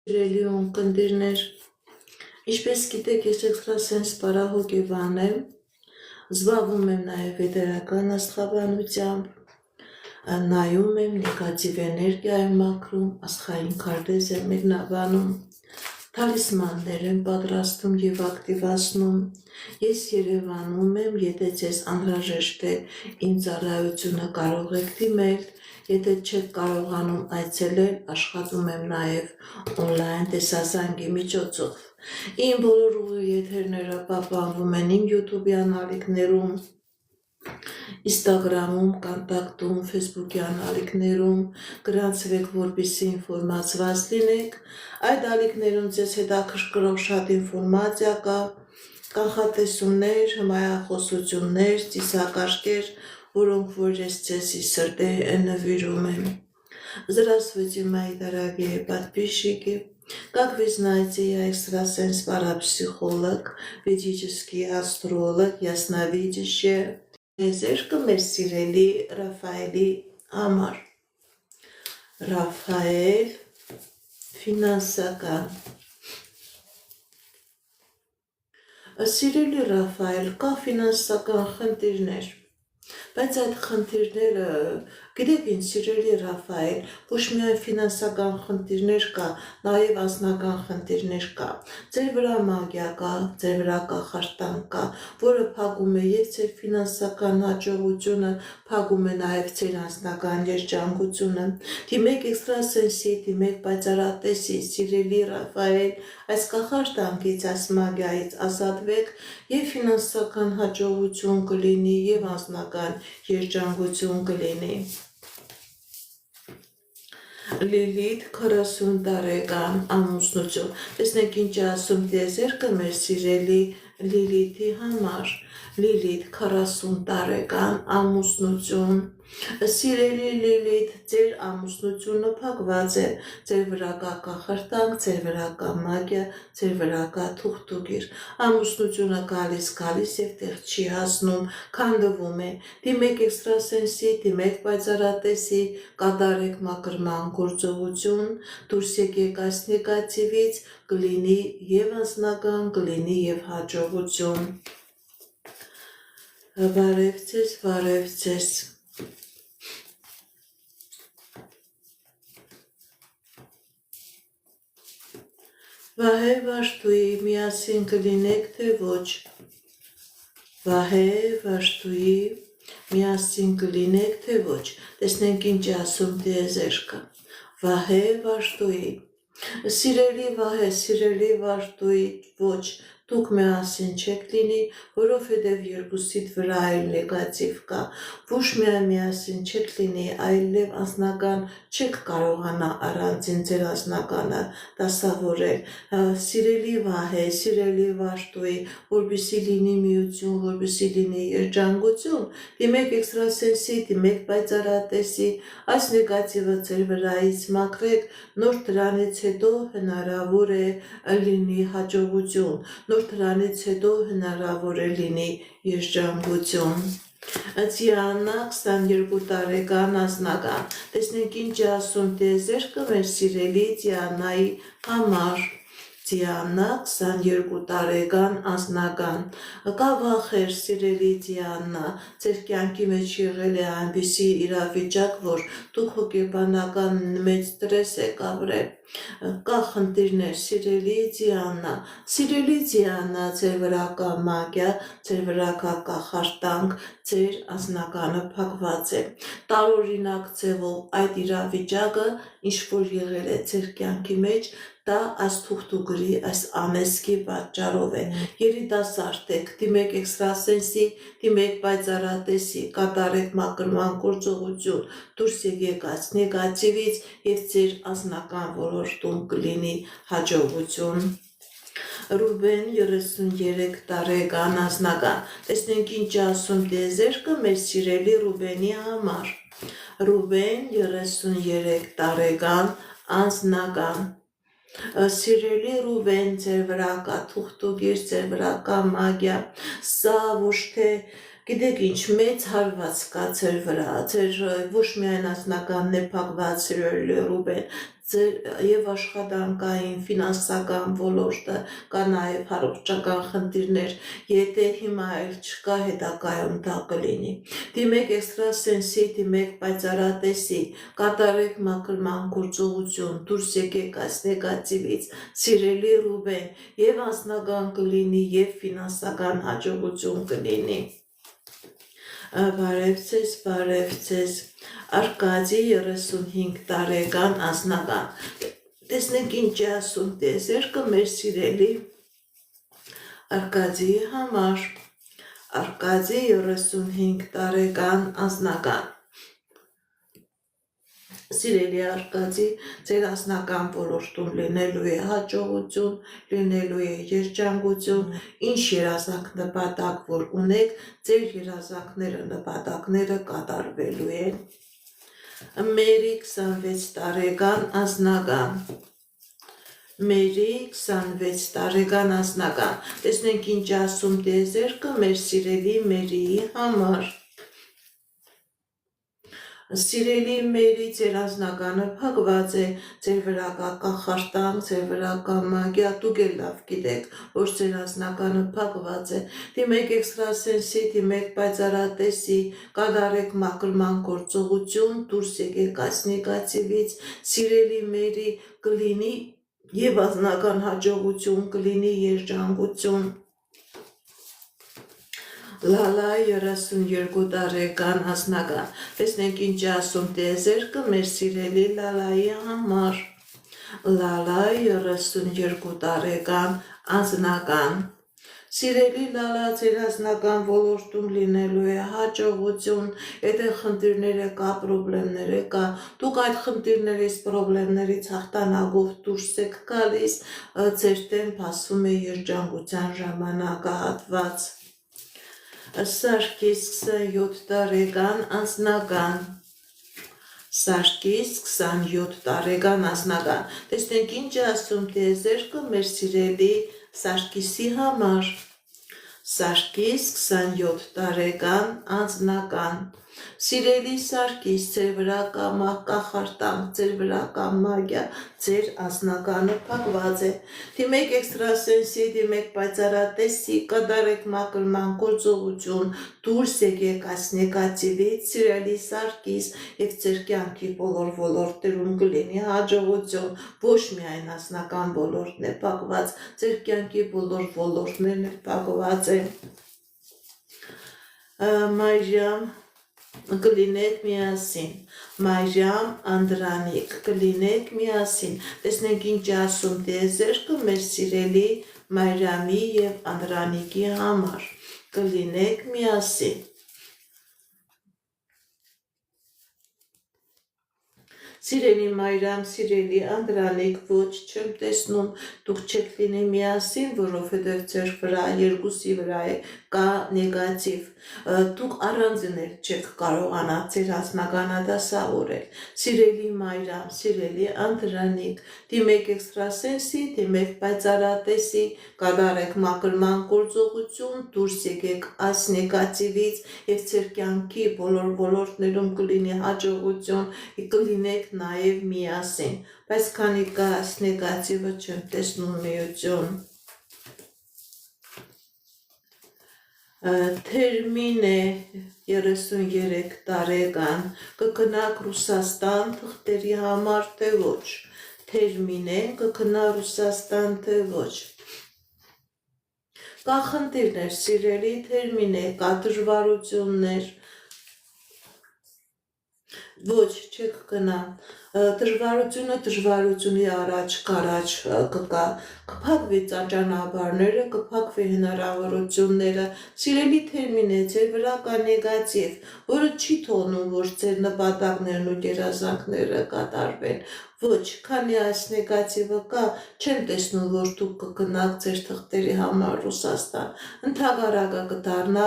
Սիրելի ունկնդիրներ, ինչպես գիտեք, ես էքստրասենս պարահոգեբան եմ, զբաղվում եմ նաև վետերական աստղաբանությամբ, նայում եմ, նեգատիվ էներգիա եմ մաքրում, աստղային քարտեզ եմ մեկնաբանում, թալիսմաններ եմ պատրաստում և ակտիվացնում, ես Երևանում եմ, եթե ձեզ անհրաժեշտ է իմ ծառայությունը կարող եք դիմել, եթե չեք կարողանում այցելել, աշխատում եմ նաև օնլայն տեսազանգի միջոցով։ Իմ բոլոր եթերները պահպանվում են իմ YouTube-յան ալիքներում, Instagram-ում, Կոնտակտում, Facebook-յան ալիքներում, գրանցվեք, որպեսզի ինֆորմացված լինեք։ Այդ ալիքներում ձեզ հետաքրքրող շատ ինֆորմացիա կա, կանխատեսումներ, հմայախոսություններ, ծիսակարգեր, որոնք որ ես ձեզի սրտե նվիրում եմ։ Здравствуйте, мои дорогие подписчики. Как вы знаете, я экстрасенс, парапсихолог, ведический астролог, ясновидящая. Зерка Мерсирели Рафаэли Амар. Рафаэль Ֆինանսական Սիրելի Ռաֆայել, կա ֆինանսական խնդիրներ, բայց այդ խնդիրները, գիտեք ինչ, սիրելի Ռաֆայել, ոչ միայն ֆինանսական խնդիրներ կա, նաև անձնական խնդիրներ կա, ձեր վրա մագիա կա, ձեր վրա կախարդանք կա, որը փակում է և ձեր ֆինանսական հաջողությունը, փակում է նաև ձեր անձնական երջանկությունը, դիմեք էքստրասենսի, դիմեք պայծառատեսի, սիրելի Ռաֆայել, այս կախարդանքից, այս մագիայից ազատվեք և ֆինանսական հաջողություն կլինի և անձնական երջանկություն կլինի։ Լիլիթ 40 տարեկան ամուսնություն։ Տեսնենք ինչ ասում տիեզերքը մեր սիրելի Լիլիթի համար։ Լիլիթ 40 տարեկան ամուսնություն։ Սիրելի Լիլիթ, ձեր ամուսնությունը փակված է, ձեր վրա կա կախարդանք, ձեր վրա կա մագիա, ձեր վրա կա թուղթուկիր։ Ամուսնությունը գալիս և տեղ չի հասնում, քանդվում է։ Դիմեք էքստրասենսի, դիմեք պայծառատեսի, կատարեք մաքրման գործողություն, դուրս եկեք այս նեգատիվից, կլինի և անձնական, կլինի և հաջողություն։ Բարև ձեզ, բարև ձեզ։ Վահե Վաշտուի, միասին կլինեք, թե ոչ։ Վահե Վաշտուի, միասին կլինեք, թե ոչ։ Տեսնենք ինչ ասում տիեզերքը։ Վահե Վաշտուի, սիրելի Վահե, սիրելի Վաշտուի, ոչ, դուք միասին չեք լինի, որովհետև երկուսիդ վրա այլ նեգատիվ կա, ոչ միայն միասին չեք լինի, այլև անձնական չեք կարողանա առանցին ձեր անձնականը դասավորել։ Սիրելի Վահե, սիրելի Վաշտուի, որպեսզի լինի միություն, որպեսզի լինի երջանկություն, դիմեք էքստրասենսի, դիմեք պայծառատեսի, այս նեգատիվը ձեր վրայից մաքրեք, նոր դրանից հետո հնարավոր է լինի հաջողություն, նոր դրանից հետո հնարավոր է լինի երջանկություն։ Դիանա 22 տարեկան անձնական, տեսնենք ինչ ասում տիեզերքը մեր սիրելի Դիանայի համար։ Դիանա 22 տարեկան անձնական, կա վախեր սիրելի Դիանա, ձեր կյանքի մեջ եղել է այնպիսի իրավիճակ, որ դուք հոգեբանական մեծ ստրես եք ապրել, կա խնդիրներ սիրելի Դիանա, ձեր վրա կա մագիա, ձեր վրա կա կախարդանք, ձեր անձնականը փակված է, տարօրինակ ձևով այդ իրավիճակը, ինչ որ եղել է ձեր կյանքի մեջ, դա այս թուղթուկրի, այս անեզքի պատճառով է, երիտասարդ եք, դիմեք էքստրասենսի, դիմեք պայծառատեսի, կատարեք մաքրման գործողություն, դուրս եկեք այս նեգատիվից և ձեր անձնական ոլորտում կլինի հաջողություն։ Ռուբեն 33 տարեկան անձնական, տեսնենք ինչ ասում տիեզերքը մեր սիրելի Ռուբենի համար։ Ռուբեն 33 տարեկան անձնական, սիրելի Ռուբեն, ձեր վրա կա թուղթուկիր, ձեր վրա կա մագիա, սա ոչ թե գիտեք ինչ մեծ հարված կա ձեր վրա, ձեր ոչ միայն անձնականն է փակված սիրելի Ռուբեն, եւ աշխատանքային, ֆինանսական ոլորտը, կա նաեւ առողջական խնդիրներ, եթե հիմա էլ չկա, հետագայում դա կլինի։ Դիմեք էքստրասենսի, դիմեք պայծառատեսի, կատարեք մաքրման գործողություն, դուրս եկեք այս նեգատիվից, սիրելի Ռուբեն, եւ անձնական կլինի, եւ ֆինանսական հաջողություն կլինի։ Բարև ձեզ, Արկադի 35 տարեկան անձնական։ Տեսնենք ինչ է ասում տիեզերքը մեր սիրելի Արկադիի համար։ Արկադի 35 տարեկան անձնական։ Սիրելի Արկադի, ձեր անձնական ոլորտում լինելու է հաջողություն, լինելու է երջանկություն, ինչ երազանք նպատակ որ ունեք, ձեր երազանքները նպատակները կատարվելու են։ Մերի 26 տարեկան անձնական։ Մերի 26 տարեկան անձնական։ Տեսնենք ինչ ասում տիեզերքը մեր սիրելի Մերիի համար։ Սիրելի Մերի, ձեր անձնականը փակված է, ձեր վրա կա կախարդանք, ձեր վրա կա մագիա, դուք էլ լավ գիտեք, որ ձեր անձնականը փակված է։ Դիմեք էքստրասենսի, դիմեք պայծառատեսի, կատարեք մաքրման գործողություն, դուրս եկեք այս նեգատիվից, սիրելի Մերի, կլինի եւ անձնական հաջողություն, կլինի երջանկություն։ Լալա 32 տարեկան անձնական։ Տեսնենք ինչ ասում տիեզերքը մեր սիրելի Լալայի համար։ Լալա 32 տարեկան անձնական։ Սիրելի Լալա, ձեր անձնական ոլորտում լինելու է հաջողություն, եթե խնդիրները կա, պրոբլեմները կա, դուք այդ խնդիրներից, պրոբլեմներից հաղթանակով դուրս եք գալիս, ձեր դեմ հասվում է երջանկության ժամանակահատված։ Սարգիս 27 տարեկան անձնական։ Սարգիս 27 տարեկան անձնական։ Տեսնենք ինչ է ասում տիեզերքը մեր սիրելի Սարգիսի համար։ Սարգիս 27 տարեկան անձնական։ Սիրելի Սարգիս, ձեր վրա կա կախարդանք, ձեր վրա կա մագիա, ձեր անձնականը փակված է։ Դիմեք էքստրասենսի, դիմեք պայծառատեսի, կատարեք մաքրման գործողություն, դուրս եկեք այս նեգատիվից, սիրելի Սարգիս, եւ ձեր կյանքի բոլոր ոլորտներում կլինի հաջողություն, ոչ միայն անձնական ոլորտն է փակված, ձեր կյանքի բոլոր ոլորտներն էլ փակված են։ Մայրամ, կլինեք միասին, Մայրամ, Անդրանիկ, կլինեք միասին, տեսնենք ինչ ասում տիեզերքը մեր սիրելի Մայրամի եւ Անդրանիկի համար, կլինեք միասին։ Սիրելի Մայրամ, սիրելի Անդրանիկ, ոչ չեմ տեսնում, դուք չեք լինի միասին, որովհետև ձեր վրա, երկուսի վրա է կա նեգատիվ, դուք առանձին էլ չեք կարողանա ձեր անձնականը դասավորել։ Սիրելի Մայրամ, սիրելի Անդրանիկ, դիմեք էքստրասենսի, դիմեք պայծառատեսի, կատարեք մաքրման գործողություն, դուրս եկեք այս նեգատիվից եւ ձեր կյանքի բոլոր ոլորտներում կլինի հաջողություն, կլինեք նաև միասին, բայց քանի կա այս նեգատիվը չեմ տեսնում միություն։ Թերմին է 33 տարեկան, կգնաք Ռուսաստան թղթերի համար թե ոչ։ Թերմին է, կգնա Ռուսաստան թե ոչ։ Կա խնդիրներ, սիրելի Թերմին է, կա դժվարություններ, ոչ, չեք գնա, դժվարությունի առաջ կարաջ կկա, կփակվի ճանապարհները, կփակվի հնարավորությունները, սիրելի Թերմին է, ձեր վրա կա նեգատիվ, որը չի թողնում, որ ձեր նպատակներն ու երազանքները կատարվեն, ոչ, քանի այս նեգատիվը կա, չեմ տեսնում, որ դուք կգնաք ձեր թղթերի համար Ռուսաստան, ընդհակառակը կդառնա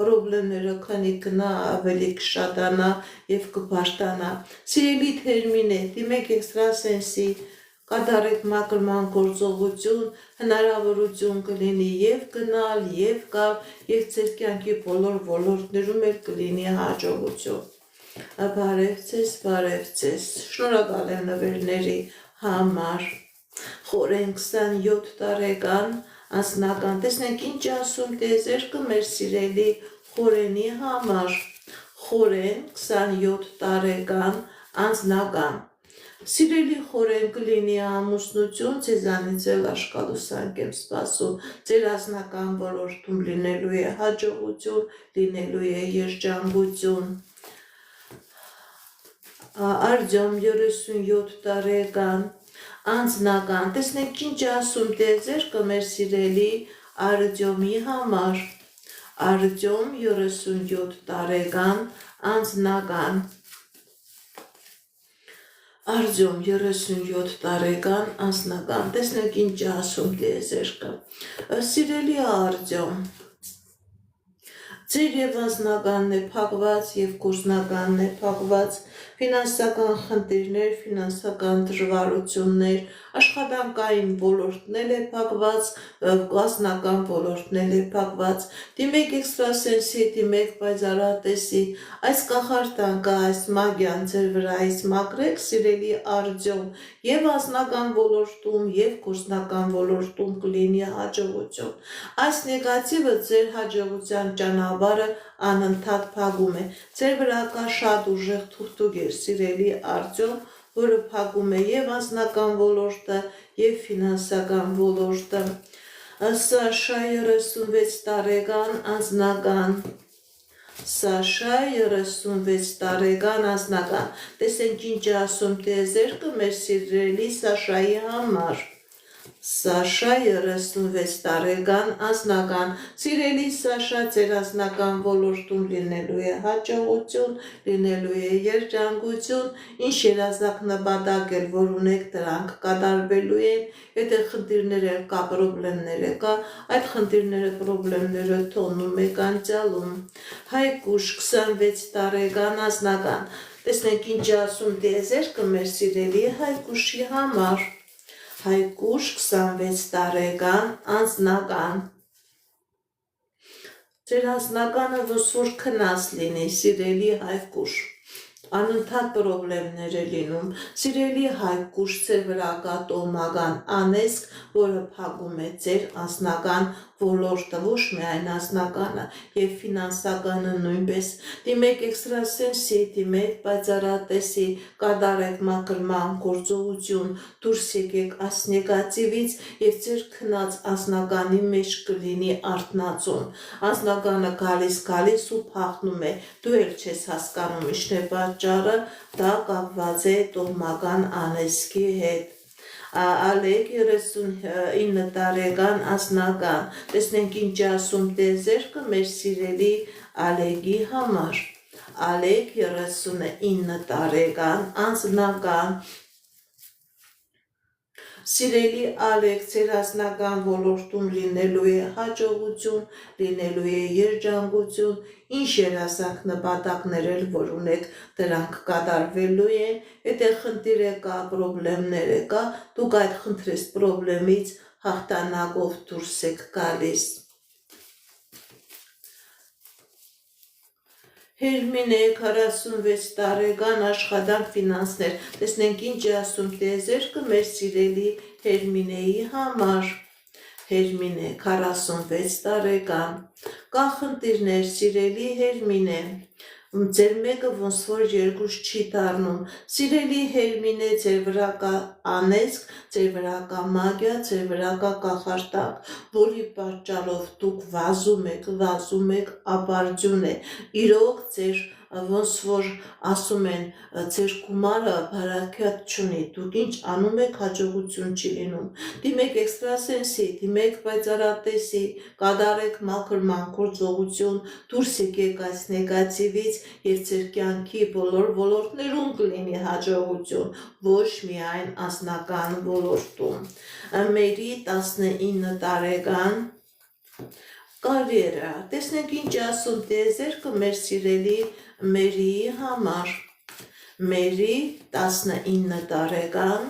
պրոբլեմները քանի գնա ավելի կշատանա եւ կբարձրանա։ Սիրելի Թերմին է, դիմեք էքստրասենսի, կատարեք մաքրման գործողություն, հնարավորություն կլինի եւ գնալ, եւ գալ, եւ ձեր կյանքի բոլոր ոլորտներում էլ կլինի հաջողություն։ Բարև ձեզ, շնորհակալ եմ նվերների համար, խորեն 27 տարեկան անձնական, տեսնենք ինչ ասում տիեզերքը մեր սիրելի խորենի համար, խորեն 27 տարեկան անձնական, սիրելի խորեն կլինի ամուսնություն, ձեզանից էլ աշկալուսանք եմ սպասում, ձեր անձնական ոլորտում լինելու է հաջողություն, լինելու է երջանկություն, Արտյոմ 37 տարեկան անձնական, տեսնենք ինչ ասում տիեզերքը մեր սիրելի Արտյոմի համար, Արտյոմ 37 տարեկան անձնական, Արտյոմ 37 տարեկան անձնական, տեսնենք ինչ ասում տիեզերքը, սիրելի Արտյոմ, ձեր և անձնականն է փակված և գործնականն է փակված, ֆինանսական խնդիրներ, ֆինանսական դժվարություններ, աշխատանքային ոլորտն էլ է փակված, անձնական ոլորտն էլ է փակված, դիմեք էքստրասենսի, դիմեք պայծառատեսի, այս կախարդանքը, այս մագիան ձեր վրայից մաքրեք, սիրելի Արտյոմ, և անձնական ոլորտում, և գործնական ոլորտում կլինի հաջողություն, այս նեգատիվը ձեր հաջողության ճանապարհը անընդհատ փակում է, ձեր վրա կա շատ ուժեղ թուղթուկեր, սիրելի Արտյոմ, որը փակում է և անձնական ոլորտը, և ֆինանսական ոլորտը, Սաշա 36 տարեկան անձնական, Սաշա 36 տարեկան անձնական, տեսենք ինչ ասում տիեզերքը մեր սիրելի Սաշայի համար, Սաշա 36 տարեկան անձնական, սիրելի Սաշա, ձեր անձնական ոլորտում լինելու է հաջողություն, լինելու է երջանկություն, ինչ երազանք նպատակ էլ որ ունեք դրանք կատարվելու են, եթե խնդիրներ կա, պրոբլեմներ կա, այդ խնդիրները, պրոբլեմները թողնում եք անցյալում, Հայկուշ 26 տարեկան անձնական, տեսնենք ինչ ասում տիեզերքը մեր սիրելի Հայկուշի համար, Հայկուշ 26 տարեկան անձնական, ձեր անձնականը ոնց որ քնած լինի, սիրելի Հայկուշ, անընդհատ պրոբլեմներ է լինում, սիրելի Հայկուշ, ձեր վրա կա տոհմական անեծք, որը փակում է ձեր անձնական ոլորտը, ոչ միայն անձնականը և ֆինանսականը նույնպես, դիմեք էքստրասենսի, դիմեք պայծառատեսի, կատարեք մաքրման գործողություն, դուրս եկեք այս նեգատիվից և ձեր քնած անձնականի մեջ կլինի արթնացում, անձնականը գալիս ու փախնում է, դու էլ չես հասկանում ինչն է պատճառը, դա կապված է տոհմական անեծքի հետ, Ալեք 39 տարեկան անձնական, տեսնենք ինչ ասում տիեզերքը մեր սիրելի Ալեքի համար, Ալեք 39 տարեկան անձնական, սիրելի Ալեք, ձեր անձնական ոլորտում լինելու է հաջողություն, լինելու է երջանկություն, ինչ երազանք նպատակներ էլ որ ունեք դրանք կատարվելու են, եթե խնդիր կա, պրոբլեմներ կա, դուք այդ խնդրես պրոբլեմից հաղթանակով դուրս եք գալիս, Հերմինե 46 տարեկան աշխատանք ֆինանսներ, տեսնենք ինչ ասում տիեզերքը մեր սիրելի Հերմինեի համար, Հերմինե 46 տարեկան, կա խնդիրներ սիրելի Հերմինե, ձեր մեկը ոնց որ երկուս չի դառնում, սիրելի Հերմինե, ձեր վրա կա անեծք, ձեր վրա կա մագիա, ձեր վրա կա կախարդակ, որի պատճառով դուք վազում եք, ապարդյուն է, իրոք ձեր ոնց որ ասում են, ձեր գումարը բարակյատ չունի, դուք ինչ անում եք հաջողություն չի լինում, դիմեք էքստրասենսի, դիմեք պայծառատեսի, կատարեք մաքրման գործողություն, դուրս եկեք այս նեգատիվից և ձեր կյանքի բոլոր ոլորտներում կլինի հաջողություն, ոչ միայն անձնական ոլորտում, Մերի 19 տարեկան կարիերա, տեսնենք ինչ ասում տիեզերքը մեր սիրելի Մերիի համար, Մերի 19 տարեկան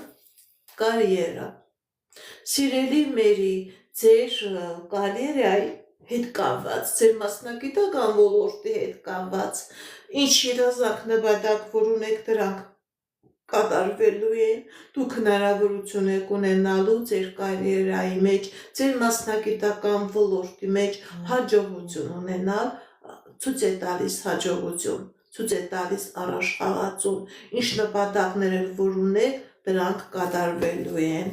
կարիերա, սիրելի Մերի, ձեր կարիերայի հետ կապված, ձեր մասնագիտական ոլորտի հետ կապված, ինչ երազանք նպատակ, որ ունեք դրանք կատարվելու են, դուք հնարավորություն եք ունենալու ձեր կարիերայի մեջ, ձեր մասնագիտական ոլորտի մեջ հաջողություն ունենալ, ցույց է տալիս հաջողություն, ցույց է տալիս առաջխաղացում, ինչ նպատակներ որ ունեք, դրանք կատարվելու են։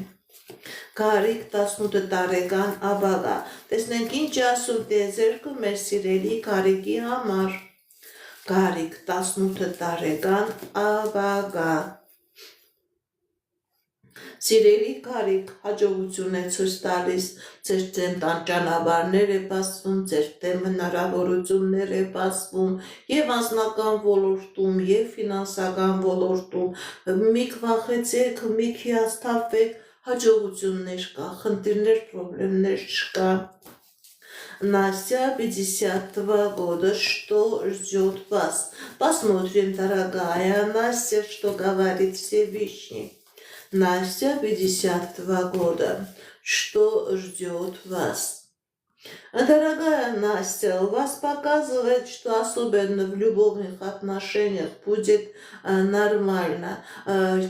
Գարիկ 18 տարեկան ապագա, տեսնենք ինչ ասում տիեզերքը մեր սիրելի Գարիկի համար։ Գարիկ 18 տարեկան ապագա։ Սիրելի Գարիկ, հաջողություն է ցույց տալիս, ձեր դեմ ճանապարհներ է բացվում, ձեր դեմ հնարավորություններ է բացվում եւ անձնական ոլորտում, եւ ֆինանսական ոլորտում։ Մի վախեցեք, մի հիասթափվեք, հաջողություններ կա, խնդիրներ, խնդիրներ չկա։ Настя, 52 года, что ждет вас? Посмотрим, дорогая Настя, что говорит Всевышний. Настя, 52 года, что ждет вас? Дорогая Настя, у вас показывает, что особенно в любовных отношениях будет нормально.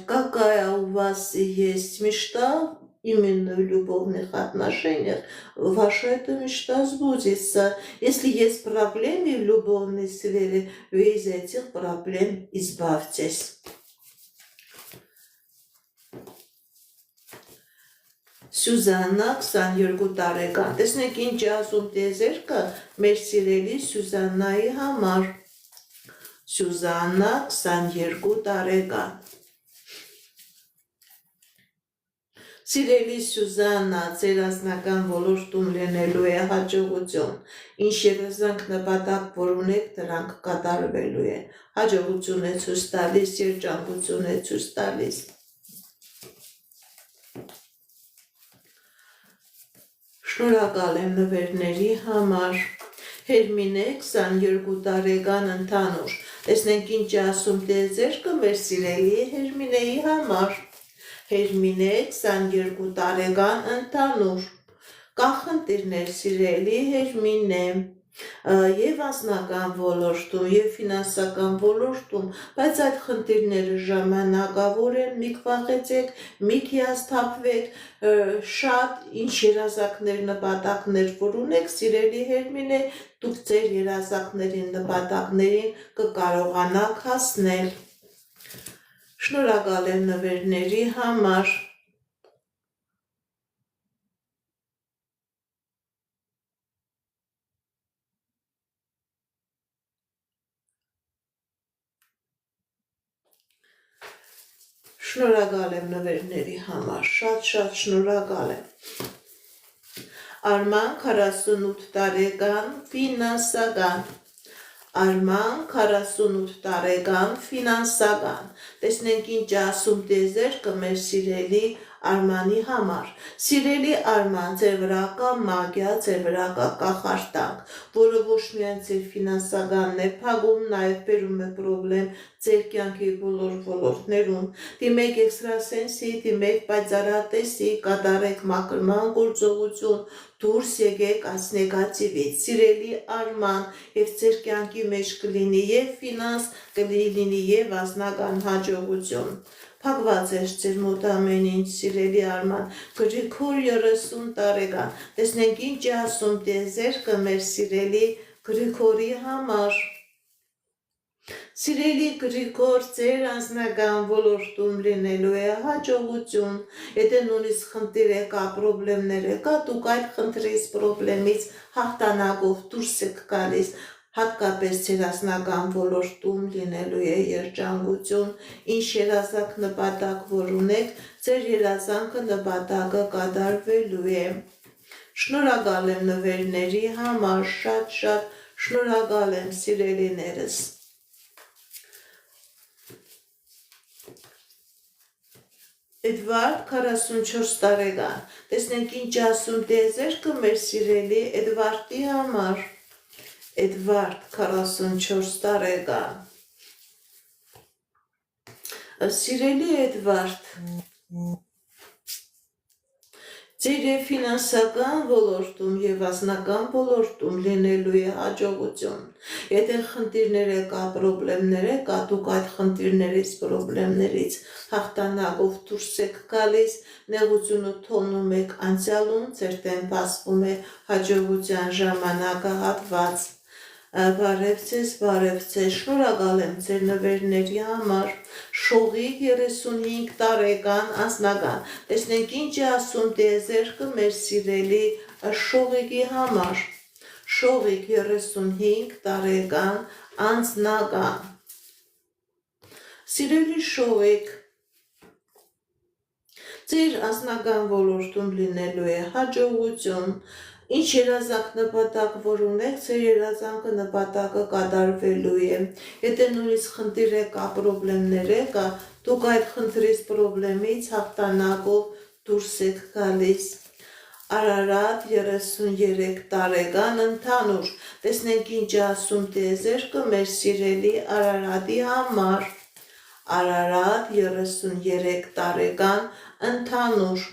Какая у вас есть мечта? Именно в любовных отношениях ваша эта мечта сбудется. Если есть проблемы в любовной сфере, вы из этих проблем избавьтесь. Սյուզաննա 22 տարեկան, տեսնենք ինչ ասում տիեզերքը մեր սիրելի Սյուզաննայի համար։ Սյուզաննա 22 տարեկան։ Սիրելի Սյուզաննա, ձեր անձնական ոլորտում լինելու է հաջողություն, ինչ երազանք նպատակ որ ունեք, դրանք կատարվելու են, հաջողություն է ցույց տալիս, երջանկություն է ցույց տալիս։ Շնորհակալ եմ նվերների համար։ Հերմինե 22 տարեկան ընդհանուր, տեսնենք ինչ ասում տիեզերքը մեր սիրելի Հերմինեի համար։ Հերմինե 22 տարեկան ընդհանուր, կա խնդիրներ սիրելի Հերմինե, եւ անձնական ոլորտում, եւ ֆինանսական ոլորտում, բայց այդ խնդիրները ժամանակավոր են, մի վախեցեք, մի հիասթափվեք, շատ ինչ երազանքներ, նպատակներ որ ունեք, սիրելի Հերմինե, դուք ձեր երազանքներին, նպատակներին կկարողանաք հասնել։ Շնորհակալ եմ նվերների համար։ Շնորհակալ եմ նվերների համար, շատ շնորհակալ եմ։ Արման 48 տարեկան ֆինանսական։ Արման 48 տարեկան ֆինանսական, տեսնենք ինչ ասում տիեզերքը մեր սիրելի Արմանի համար։ Սիրելի Արման, ձեր վրա կա մագիա, ձեր վրա կա կախարդանք, որը ոչ միայն ձեր ֆինանսականն է փակում, նաև բերում է պրոբլեմ ձեր կյանքի բոլոր ոլորտներում։ Դիմեք էքստրասենսի, դիմեք պայծառատեսի, կատարեք մաքրման գործողություն, դուրս եկեք այս նեգատիվից, սիրելի Արման, եւ ձեր կյանքի մեջ կլինի եւ ֆինանս, կլինի եւ անձնական հաջողություն։ Փակված է ձեր մոտ ամեն ինչ, սիրելի Արման, Գրիգոր 30 տարեկան, տեսնենք ինչ է ասում տիեզերքը մեր սիրելի Գրիգորի համար։ Սիրելի Գրիգոր, ձեր անձնական ոլորտում լինելու է հաջողություն, եթե նույնիսկ խնդիր եկա, պրոբլեմներ եկա, դուք այդ խնդրից, պրոբլեմից հաղթանակով դուրս եք գալիս, հատկապես ձեր անձնական ոլորտում լինելու է երջանկություն, ինչ երազանք նպատակ որ ունեք, ձեր երազանքը նպատակը կատարվելու է։ Շնորհակալ եմ նվերների համար, շատ շնորհակալ եմ սիրելիներս։ Էդվարդ 44 տարեկան, տեսնենք ինչ ասում տիեզերքը մեր սիրելի Էդվարդի համար։ Էդվարդ 44 տարեկան։ Սիրելի Էդվարդ, Ձեր եւ ֆինանսական ոլորտում եւ անձնական ոլորտում լինելու է հաջողություն։ Եթե խնդիրներ կա, պրոբլեմներ կա, դուք այդ խնդիրներից, պրոբլեմներից հաղթանակով դուրս եք գալիս, նեղությունը թողնում եք անցյալում, ձեր դեմ բացվում է հաջողության ժամանակահատված։ Բարև ձեզ, շնորհակալ եմ ձեր նվերների համար։ Շողիկ 35 տարեկան անձնական։ Տեսնենք ինչ է ասում տիեզերքը մեր սիրելի Շողիկի համար։ Շողիկ 35 տարեկան անձնական։ Սիրելի Շողիկ, ձեր անձնական ոլորտում լինելու է հաջողություն, ինչ երազանք նպատակ որ ունեք, ձեր երազանքը նպատակը կատարվելու է։ Եթե նույնիսկ խնդիր կա, պրոբլեմներ կա, դուք այդ խնդրից, պրոբլեմից հաղթանակով դուրս եք գալիս։ Արարատ 33 տարեկան ընդհանուր։ Տեսնենք ինչ ասում տիեզերքը մեր սիրելի Արարատի համար։ Արարատ 33 տարեկան ընդհանուր։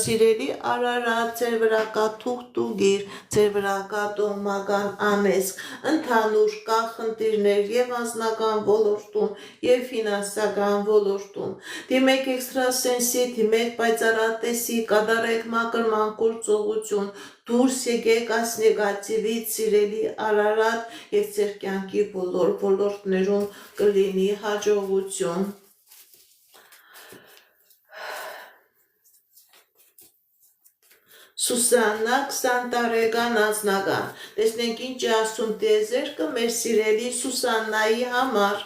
Սիրելի Արարատ, ձեր վրա կա թուղթուգիր, ձեր վրա կա տոհմական անեծք, ընդհանուր կա խնդիրներ եւ անձնական ոլորտում եւ ֆինանսական ոլորտում։ Դիմեք էքստրասենսի, դիմեք պայծառատեսի, կատարեք մակրման գործողություն, դուրս եկեք այս նեգատիվից, սիրելի Արարատ, եւ ձեր կյանքի բոլոր ոլորտներում կլինի հաջողություն։ Սուսաննա 20 տարեկան անձնական։ Տեսնենք ինչ է ասում տիեզերքը մեր սիրելի Սուսաննայի համար։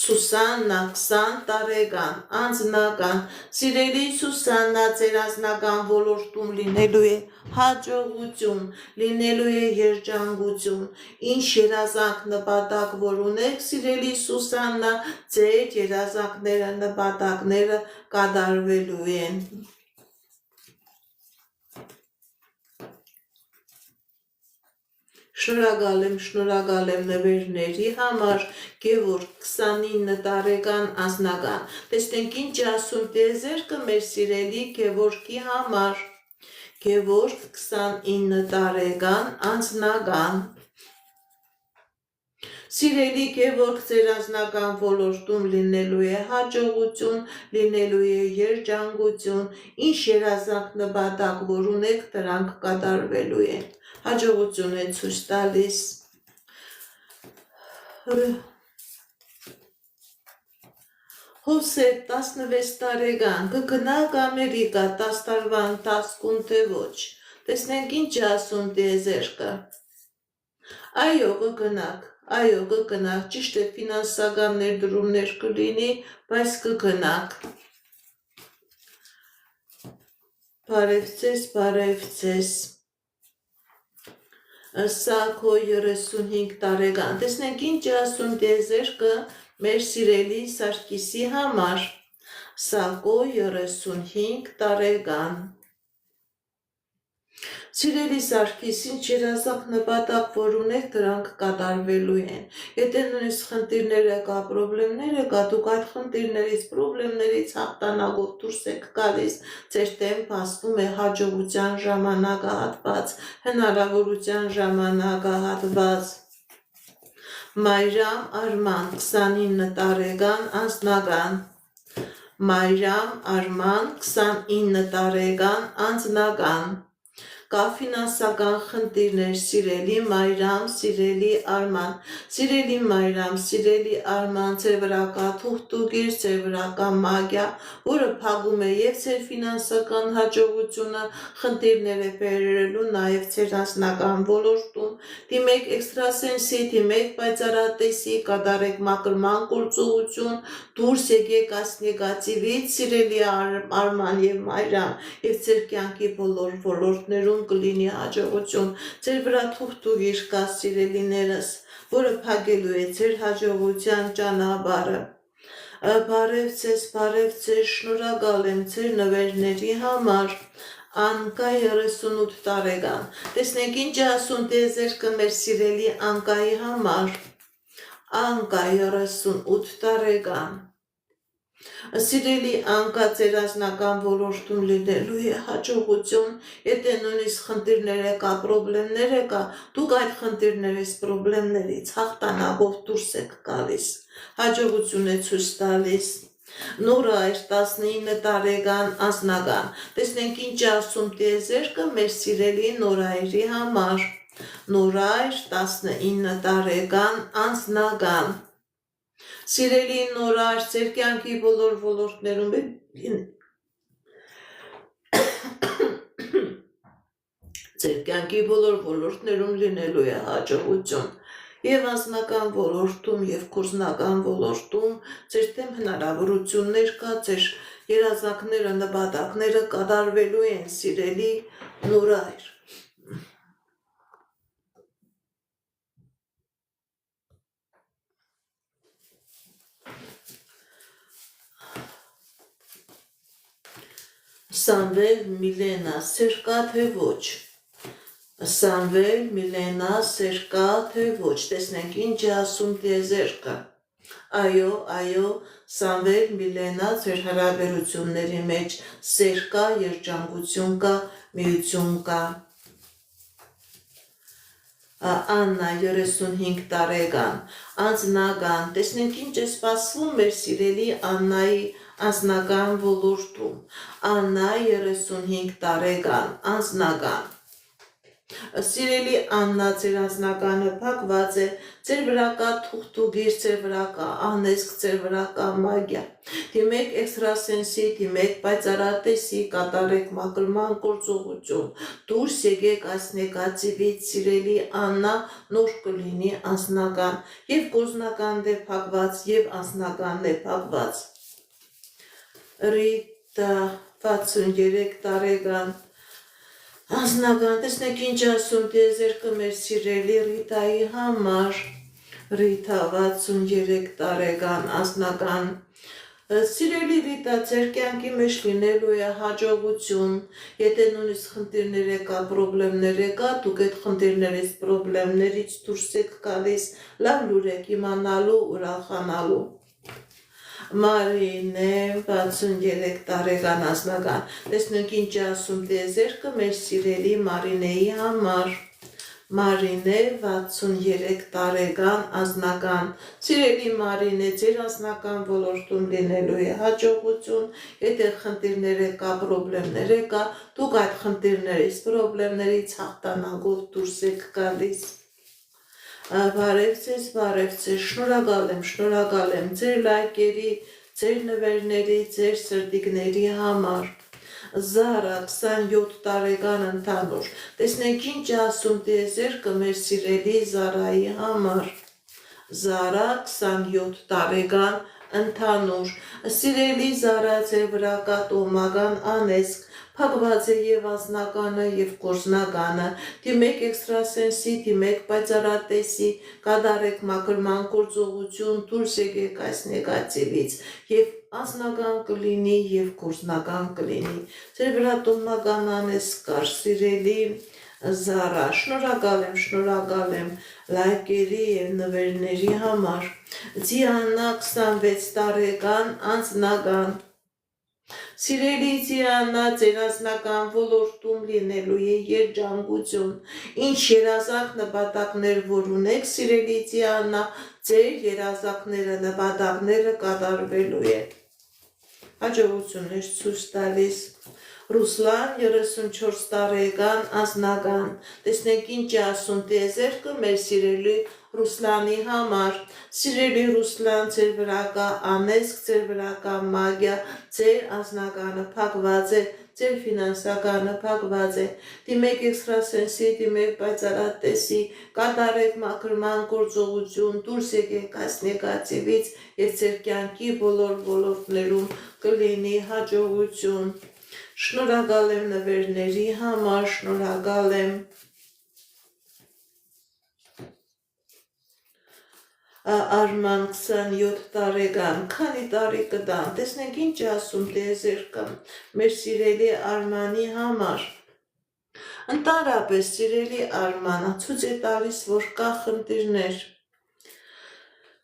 Սուսաննա 20 տարեկան անձնական։ Սիրելի Սուսաննա, ձեր անձնական ոլորտում լինելու է հաջողություն, լինելու է երջանկություն։ Ինչ երազանք նպատակ որ ունեք, սիրելի Սուսաննա, ձեր երազանքները, նպատակները կատարվելու են։ Շնորհակալ եմ նվերների համար, Գևորգ 29 տարեկան անձնական։ Տեսնենք ինչ ասում տիեզերքը մեր սիրելի Գևորգի համար։ Գևորգ 29 տարեկան անձնական։ Սիրելի Գևորգ, ձեր անձնական ոլորտում լինելու է հաջողություն, լինելու է երջանկություն, ինչ երազանք նպատակ որ ունեք, դրանք կատարվելու են։ Հաջողություն է ցույց տալիս։ Հովսեփ 16 տարեկան, կգնաք Ամերիկա 10 տարվա ընթացքում թե ոչ։ Տեսնենք ինչ է ասում տիեզերքը։ Այո, կգնաք, ճիշտ է ֆինանսական ներդրումներ կլինի, բայց կգնաք։ Բարև ձեզ։ Սակո 35 տարեկան։ Տեսնենք ինչ է ասում տիեզերքը մեր սիրելի Սարգիսի համար։ Սակո 35 տարեկան։ Սիրելի Սարգիս, ինչ երազանք նպատակ որ ունեք, դրանք կատարվելու են։ Եթե նույնիսկ խնդիրներ կա, պրոբլեմներ կա, դուք այդ խնդիրներից, պրոբլեմներից հաղթանակով դուրս եք գալիս, ձեր դեմ բացվում է հաջողության ժամանակահատված, հնարավորության ժամանակահատված։ Մայրամ Արման 29 տարեկան անձնական։ Մայրամ Արման 29 տարեկան անձնական։ Կա ֆինանսական խնդիրներ, սիրելի Մայրամ, սիրելի Արման, սիրելի Մայրամ, սիրելի Արման, ձեր վրա կա թուղթուգիր, ձեր վրա կա մագիա, որը փակում է եւ ձեր ֆինանսական հաջողությունը, խնդիրները բերելու, նաեւ ձեր անձնական ոլորտում։ Դիմեք էքստրասենսի, դիմեք պայծառատեսի, կատարեք մակրման գործողություն, դուրս եկեք այս նեգատիվից, սիրելի Արման եւ Մայրամ, եւ ձեր կյանքի բոլոր ոլորտներում կլինի հաջողություն, ձեր վրա թուղթուգիր կա, սիրելիներս, որը փակելու է ձեր հաջողության ճանապարհը։ Բարև ձեզ, շնորհակալ եմ ձեր նվերների համար։ Անկա 38 տարեկան։ Տեսնենք ինչ է ասում տիեզերքը մեր սիրելի Անկայի համար։ Անկա 38 տարեկան։ Սիրելի անկա ձեր անձնական ոլորտում լինելու է հաջողություն, եթե նույնիսկ խնդիրներ կա, պրոբլեմներ կա, դուք այդ խնդիրներից, պրոբլեմներից հաղթանակով դուրս եք գալիս, հաջողություն է ցույց տալիս։ Նորա էր 19 տարեկան անձնական, տեսնենք ինչ ասում տիեզերքը մեր սիրելի Նորայրի համար։ Նորա էր 19 տարեկան անձնական։ Սիրելի Նորա, ձեր կյանքի բոլոր ոլորտներում ձեր կյանքի բոլոր ոլորտներում լինելու է հաջողություն։ Եվ անձնական ոլորտում, եւ գործնական ոլորտում ձեր դեմ հնարավորություններ կա, ձեր երազանքները, նպատակները կատարվելու են, սիրելի Նորա։ Սամվել Միլենա, սերկա թե ոչ։ Սամվել Միլենա, սերկա թե ոչ։ Տեսնենք ինչ է ասում տիեզերքը։ Այո, Սամվել Միլենա, ձեր հարաբերությունների մեջ սեր կա, երջանկություն կա, միություն կա։ Աննա 35 տարեկան, անձնական, տեսնենք ինչ է սպասվում մեր սիրելի Աննայի անձնական ոլորտում։ Աննա 35 տարեկան, անձնական։ Սիրելի Աննա, ձեր անձնականը փակված է, ձեր վրա կա թուղթուգիր, ձեր վրա կա անեզք, ձեր վրա կա մագիա։ Դիմեք էքստրասենսի, դիմեք պայծառատեսի, կատարեք մաքրման գործողություն։ Դուրս եկեք այս նեգատիվից, սիրելի Աննա, նոր կլինի անձնական, եւ գործնական դե փակված, եւ անձնական դե փակված։ Ռիտա 63 տարեկան, անձնական, տեսնեք ինչ ասում տիեզերքը մեր սիրելի Ռիտայի համար։ Ռիտա 63 տարեկան, անձնական։ Սիրելի Ռիտա, ձեր կյանքի մեջ լինելու է հաջողություն, եթե նույնիսկ խնդիրներ կա, պրոբլեմներ կա, դուք այդ խնդիրներից, պրոբլեմներից դուրս եք գալիս, լավ լուր եք իմանալու, ուրախանալու։ Մարինե 63 տարեկան, անձնական, տեսնենք ինչ ասում տիեզերքը մեր սիրելի Մարինեի համար։ Մարինե 63 տարեկան, անձնական, սիրելի Մարինե, ձեր անձնական ոլորտում լինելու է հաջողություն, եթե խնդիրներ կա, պրոբլեմներ կա, դուք այդ խնդիրներից, պրոբլեմներից հաղթանակով դուրս եք գալիս։ Բարև ձեզ, շնորհակալ եմ ձեր լայքերի, ձեր նվերների, ձեր սրտիկների համար։ Զարա 27 տարեկան, ընդհանուր, տեսնենք ինչ ասում տիեզերքը մեր սիրելի Զարայի համար։ Զարա 27 տարեկան, ընդհանուր, սիրելի Զարա, ձեր վրա կա տոհմական անեզք, փակված է եւ անձնականը եւ գործնականը, դիմեք էքստրասենսի, դիմեք պայծառատեսի, կատարեք մաքրման գործողություն, դուրս եկեք այս նեգատիվից, եւ անձնական կլինի եւ գործնական կլինի։ Ձեր վրա տոհմական անեզք կար, սիրելի Զարա, շնորհակալ եմ լայքերի եւ նվերների համար։ Դիանա 26 տարեկան, անձնական, սիրելի Դիանա, ձեր անձնական ոլորտում լինելու է երջանկություն, ինչ երազանք նպատակներ որ ունեք, սիրելի Դիանա, ձեր երազանքները, նպատակները կատարվելու է։ Հաջողություններ ցույց տալիս։ Ռուսլան 34 տարեկան, անձնական, տեսնենք ինչ ասում տիեզերքը մեր սիրելի Ռուսլանի համար։ Սիրելի Ռուսլան, ձեր վրա կա անեզք, ձեր վրա կա մագիա, ձեր անձնականը փակված է, ձեր ֆինանսականը փակված է, դիմեք էքստրասենսի, դիմեք պայծառատեսի, կատարեք մաքրման գործողություն, դուրս եկեք այս նեգատիվից եւ ձեր կյանքի բոլոր ոլորտներում կլինի հաջողություն։ Շնորհակալ եմ նվերների համար, շնորհակալ եմ։ Արման 27 տարեկան, քանի տարի կտան, տեսնենք ինչ ասում տիեզերքը մեր սիրելի Արմանի համար։ Ընդհանրապես սիրելի Արմանը ցույց է տալիս, որ կա խնդիրներ,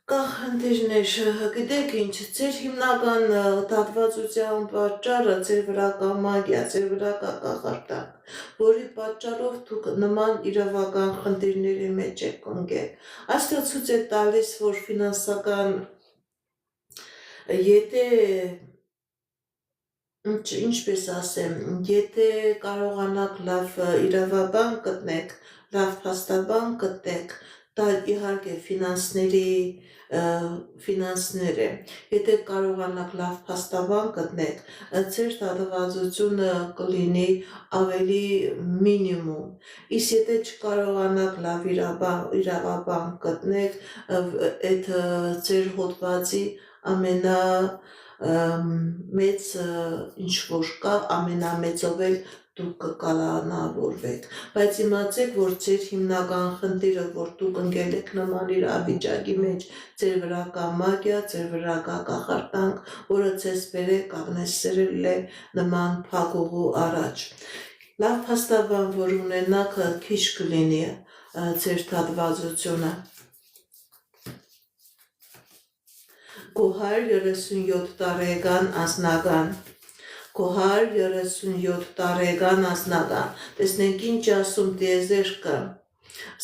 Կա խնդիրներ, գիտեք ինչ, ձեր հիմնական դատվածության պատճառը ձեր վրա կա մագիա, ձեր վրա կա կախարդանք, որի պատճառով դուք նման իրավական խնդիրների մեջ եք ընկել։ Այստեղ ցույց է տալիս, որ ֆինանսական, եթե ինչպես ասեմ, եթե կարողանաք լավ իրավաբան գտնեք, լավ փաստաբան գտնեք, դա իհարկե ֆինանսներ է, եթե կարողանաք լավ փաստաբան գտնեք, ձեր դատվածությունը կլինի ավելի մինիմում, իսկ եթե չկարողանաք լավ իրավաբան գտնեք, այդ ձեր հոդվածի ամենամեծ ինչ որ կա, ամենամեծով էլ դուք կկալանավորվեք, բայց իմացեք, որ ձեր հիմնական խնդիրը, որ դուք ընկել եք նման իրավիճակի մեջ, ձեր վրա կա մագիա, ձեր վրա կա կախարդանք, որը ձեզ կանգնեցրել է նման փակուղու առաջ։ Լավ փաստաբան, որ ունենաք, քիչ կլինի ձեր դատվածությունը։ Գոհար 37 տարեկան անձնական, Գոհար 37 տարեկան անձնական, տեսնենք ինչ ասում տիեզերքը,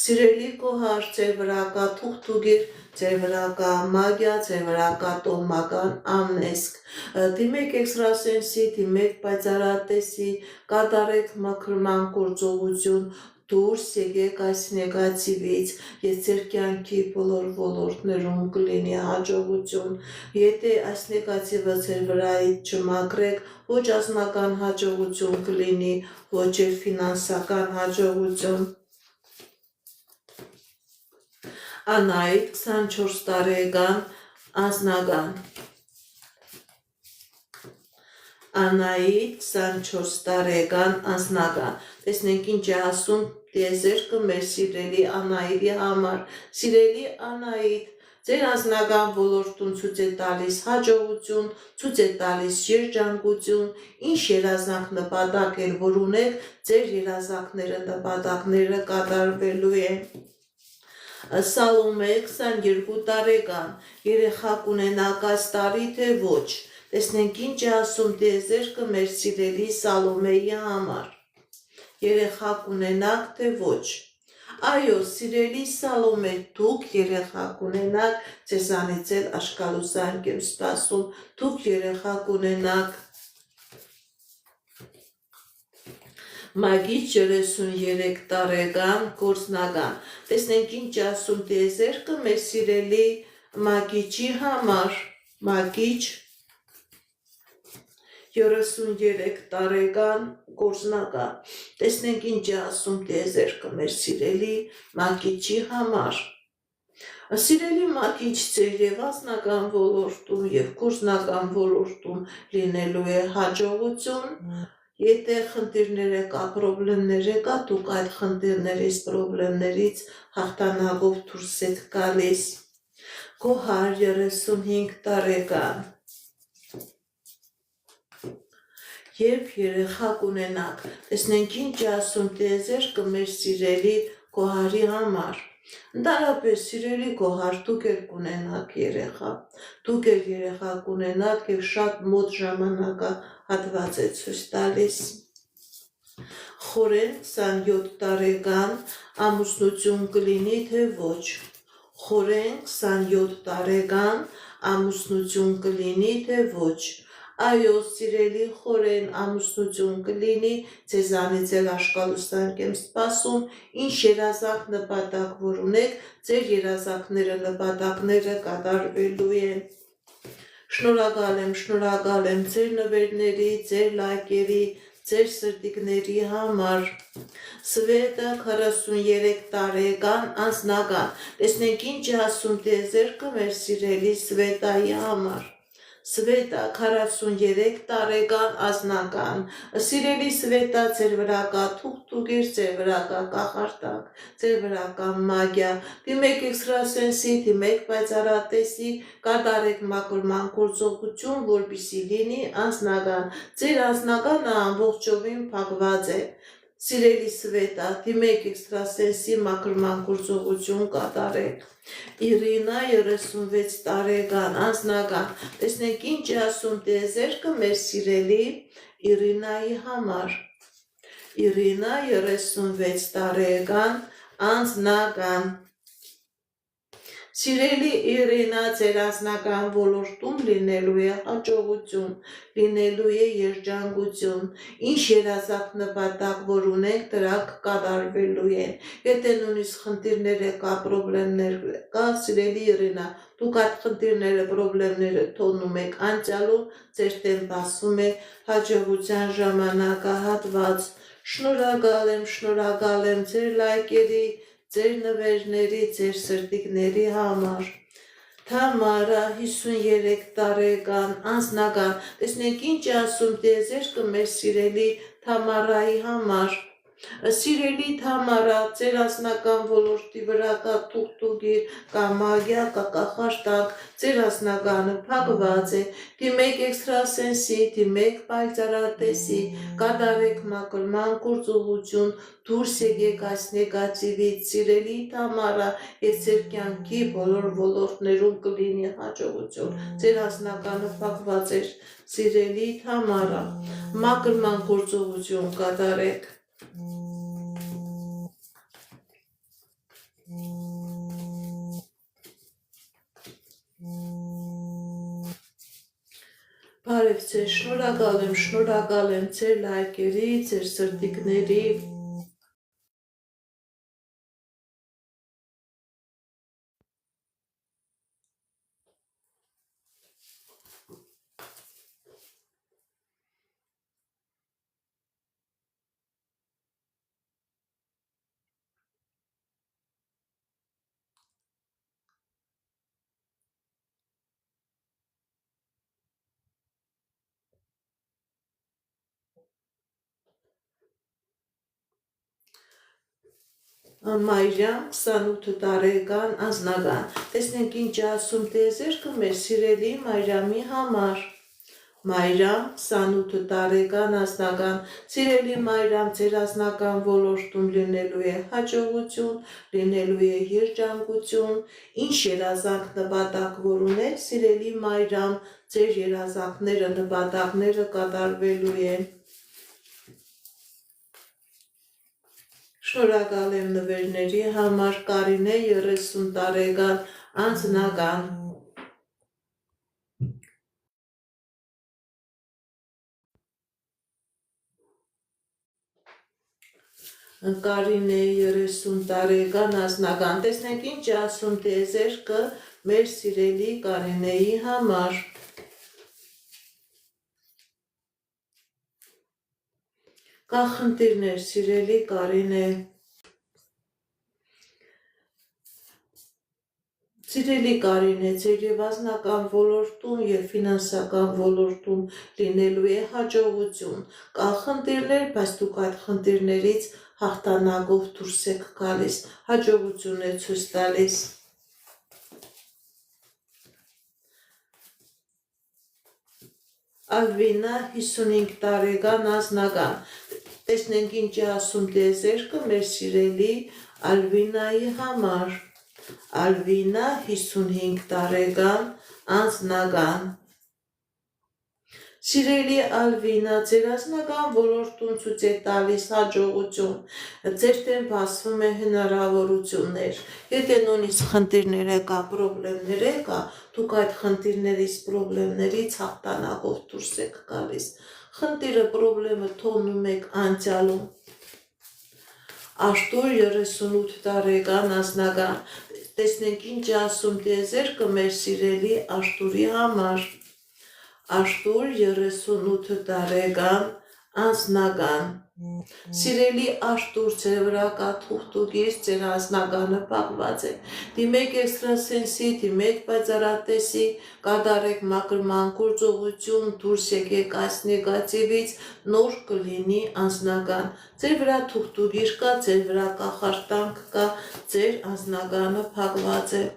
սիրելի Գոհար, ձեր վրա կա թուղթուգիր, ձեր վրա կա մագիա, ձեր վրա կա տոհմական ամնեսք, դիմեք էքստրասենսի, դիմեք պայծառատեսի, կատարեք մաքրման գործողություն, դուրս եկեք այս նեգատիվից, ես ձեր կյանքի բոլոր ոլորտներում կլինի հաջողություն, եթե այս նեգատիվը ձեր վրայից չմաքրեք, ոչ անձնական հաջողություն կլինի, ոչ էլ ֆինանսական հաջողություն։ Անահիտ 24 տարեկան անձնական, Անահիտ 24 տարեկան անձնական, տեսնենք ինչ է ասում տիեզերքը մեր սիրելի Անահիտի համար, սիրելի Անահիտ, ձեր անձնական ոլորտում ցույց է տալիս հաջողություն, ցույց է տալիս երջանկություն, ինչ երազանք նպատակ էր, որ ունեք, ձեր երազանքները, նպատակները կատարվելու են։ Սալոմե 22 տարեկան, երեխա կունենաք այս տարի, թե ոչ, տեսնենք ինչ է ասում տիեզերքը մեր սիրելի Սալոմեի համար, երեխա կունենաք, թե ոչ։ Այո, սիրելի Սալոմե, դուք երեխա կունենաք, ձեզանից էլ աշկալուսանք եմ սպասում, դուք երեխա կունենաք։ Մագիչ 33 տարեկան գործնական, տեսնենք ինչ ասում տիեզերքը մեր սիրելի Մագիչի համար, Մագիչ 33 տարեկան գործնական, տեսնենք ինչ է ասում տիեզերքը մեր սիրելի Մագիչի համար։ Սիրելի Մագիչ, ձեր եւ անձնական ոլորտում եւ գործնական ոլորտում լինելու է հաջողություն, եթե խնդիրներ կա, պրոբլեմներ կա, դուք այդ խնդիրներից, պրոբլեմներից հաղթանակով դուրս եք գալիս։ Գոհար 35 տարեկան, երբ երեխա կունենաք, տեսնենք ինչ է ասում տիեզերքը մեր սիրելի Գոհարի համար։ Ընդհանրապես սիրելի Գոհար, դուք էլ կունենաք երեխա, դուք էլ երեխա կունենաք եւ շատ մոտ ժամանակահատված է ցույց տալիս։ Խորեն 27 տարեկան ամուսնություն կլինի, թե ոչ, Խորեն 27 տարեկան ամուսնություն կլինի, թե ոչ։ Այո, սիրելի Խորեն, ամուսնություն կլինի, ձեզանից էլ աշկալուսանք եմ սպասում, ինչ երազանք նպատակ որ ունեք, ձեր երազանքները, նպատակները կատարվելու են։ Շնորհակալ եմ ձեր նվերների, ձեր լայքերի, ձեր սրտիկների համար։ Սվետա 43 տարեկան անձնական, տեսնենք ինչ է ասում տիեզերքը մեր սիրելի Սվետայի համար։ Սվետա 43 տարեկան անձնական, սիրելի Սվետա, ձեր վրա կա թուղթուգիր, ձեր վրա կա կախարդանք, ձեր վրա կա մագիա, դիմեք էքստրասենսի, դիմեք պայծառատեսի, կատարեք մաքրման գործողություն, որպեսզի լինի անձնական, ձեր անձնականը ամբողջովին փակված է, Սիրելի Սվետա, դիմեք էքստրասենսի մաքրման գործողություն կատարեք։ Իրինա 36 տարեկան, անձնական, տեսնենք ինչ է ասում տիեզերքը մեր սիրելի Իրինայի համար։ Իրինա 36 տարեկան, անձնական։ Սիրելի Իրինա, ձեր անձնական ոլորտում լինելու է հաջողություն, լինելու է երջանկություն, ինչ երազանք նպատակ, որ ունենք, դրանք կատարվելու են։ Եթե նույնիսկ խնդիրներ կա, պրոբլեմներ կա, սիրելի Իրինա, դուք այդ խնդիրները, պրոբլեմները թողնում եք անցյալում, ձեր դեմ բացվում է հաջողության ժամանակահատված։ Շնորհակալ եմ ձեր լայքերի, ձեր նվերների, ձեր սրտիկների համար։ Թամարա 53 տարեկան, անձնական, տեսնենք ինչ է ասում տիեզերքը մեր սիրելի Թամարայի համար։ Սիրելի Թամարա, ձեր անձնական ոլորտի վրա կա թուղթուգիր, կա մագիա, կա կախարդանք, ձեր անձնականը փակված է, դիմեք էքստրասենսի, դիմեք պայծառատեսի, կատարեք մաքրման գործողություն, դուրս եկեք այս նեգատիվից, սիրելի Թամարա, եւ ձեր կյանքի բոլոր ոլորտներում կլինի հաջողություն, ձեր անձնականը փակված է, սիրելի Թամարա, մաքրման գործողություն կատարեք։ Բարև ձեզ, շնորհակալ եմ ձեր լայքերի, ձեր սրտիկների։ Մայրամ 28 տարեկան, անձնական, տեսնենք ինչ է ասում տիեզերքը մեր սիրելի Մայրամի համար։ Մայրամ 28 տարեկան, անձնական, սիրելի Մայրամ, ձեր անձնական ոլորտում լինելու է հաջողություն, լինելու է երջանկություն, ինչ երազանք նպատակ որ ունեք, սիրելի Մայրամ, ձեր երազանքները, նպատակները կատարվելու են։ Շնորհակալ եմ նվերների համար, Կարինե 30 տարեկան, անձնական։ Կարինե 30 տարեկան, անձնական, տեսնենք ինչ է ասում տիեզերքը մեր սիրելի Կարինեի համար։ Կա խնդիրներ, սիրելի Կարինե։ Սիրելի Կարինե, ձեր եւ անձնական ոլորտում եւ ֆինանսական ոլորտում լինելու է հաջողություն։ Կա խնդիրներ, բայց դուք այդ խնդիրներից հաղթանակով դուրս եք գալիս, հաջողություն է ցույց տալիս։ Ալվինա 55 տարեկան, անձնական, տեսնենք ինչ է ասում տիեզերքը մեր սիրելի Ալվինայի համար։ Ալվինա 55 տարեկան, անձնական։ Սիրելի Ալվինա, ձեր անձնական ոլորտում ցույց է տալիս հաջողություն, ձեր դեմ բացվում է հնարավորություններ։ Եթե նույնիսկ խնդիրներ կա, պրոբլեմներ կա, դուք այդ խնդիրներից, պրոբլեմներից հաղթանակով դուրս եք գալիս։ Խնդիրը, պրոբլեմը թողնում եք անցյալում։ Աշտուր 38 տարեկան, անձնական, տեսնենք ինչ է ասում տիեզերքը մեր սիրելի Աշտուրի համար։ Աշտուր 38 տարեկան, անձնական։ Սիրելի Աշտուր, ձեր վրա կա թուղթուկից, ձեր անձնականը փակված է։ Դիմեք էքստրասենսի, դիմեք պայծառատեսի, կատարեք մաքրման գործողություն, դուրս եկեք այս նեգատիվից, նոր կլինի անձնական։ Ձեր վրա թուղթուկիր կա, ձեր վրա կախարդանք կա, ձեր անձնականը փակված է։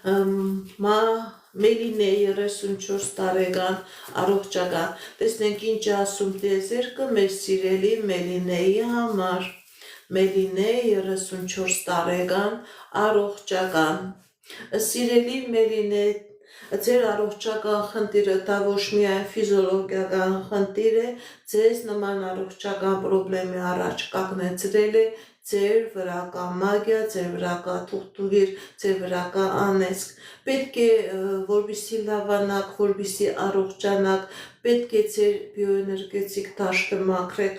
Մելինե 34 տարեկան առողջական, տեսնենք ինչ ասում տիեզերքը մեր սիրելի Մելինեի համար, Մելինե 34 տարեկան առողջական, սիրելի Մելինե, ձեր առողջական խնդիրը դա ոչ միայն ֆիզիոլոգիական խնդիր է, ձեզ նման առողջական պրոբլեմի առաջ կանգնեցրել է ձեր վրա կա մագիա, ձեր վրա կա թուղթուղիր, ձեր վրա կա անեծք, պետք է որպեսզի լավանաք, որպեսզի առողջանաք, պետք է ձեր բիոէներգետիկ դաշտը մաքրեք,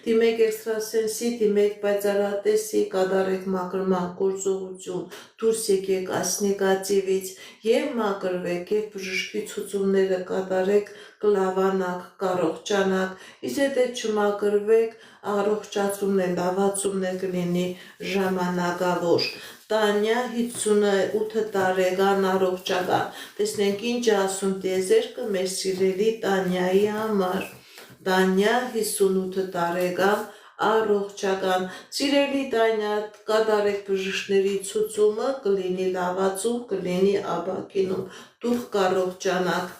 դիմեք էքստրասենսի, դիմեք պայծառատեսի, կատարեք մաքրման գործողություն, դուրս եկեք այս նեգատիվից եւ մաքրվեք եւ բժշկի ցուցումները կատարեք, կլավանաք, կառողջանաք, իսկ եթե չմաքրվեք, առողջացումն է, լավացումն է կլինի ժամանակավոր։ Տանյա 58 տարեկան առողջական, տեսնենք ինչ ասում տիեզերքը մեր սիրելի Տանյայի համար, Տանյա 58 տարեկան առողջական, սիրելի Տանյա, կատարեք բժիշկների ցուցումը, կլինի լավացում, կլինի ապակինում, դուք կառողջանաք։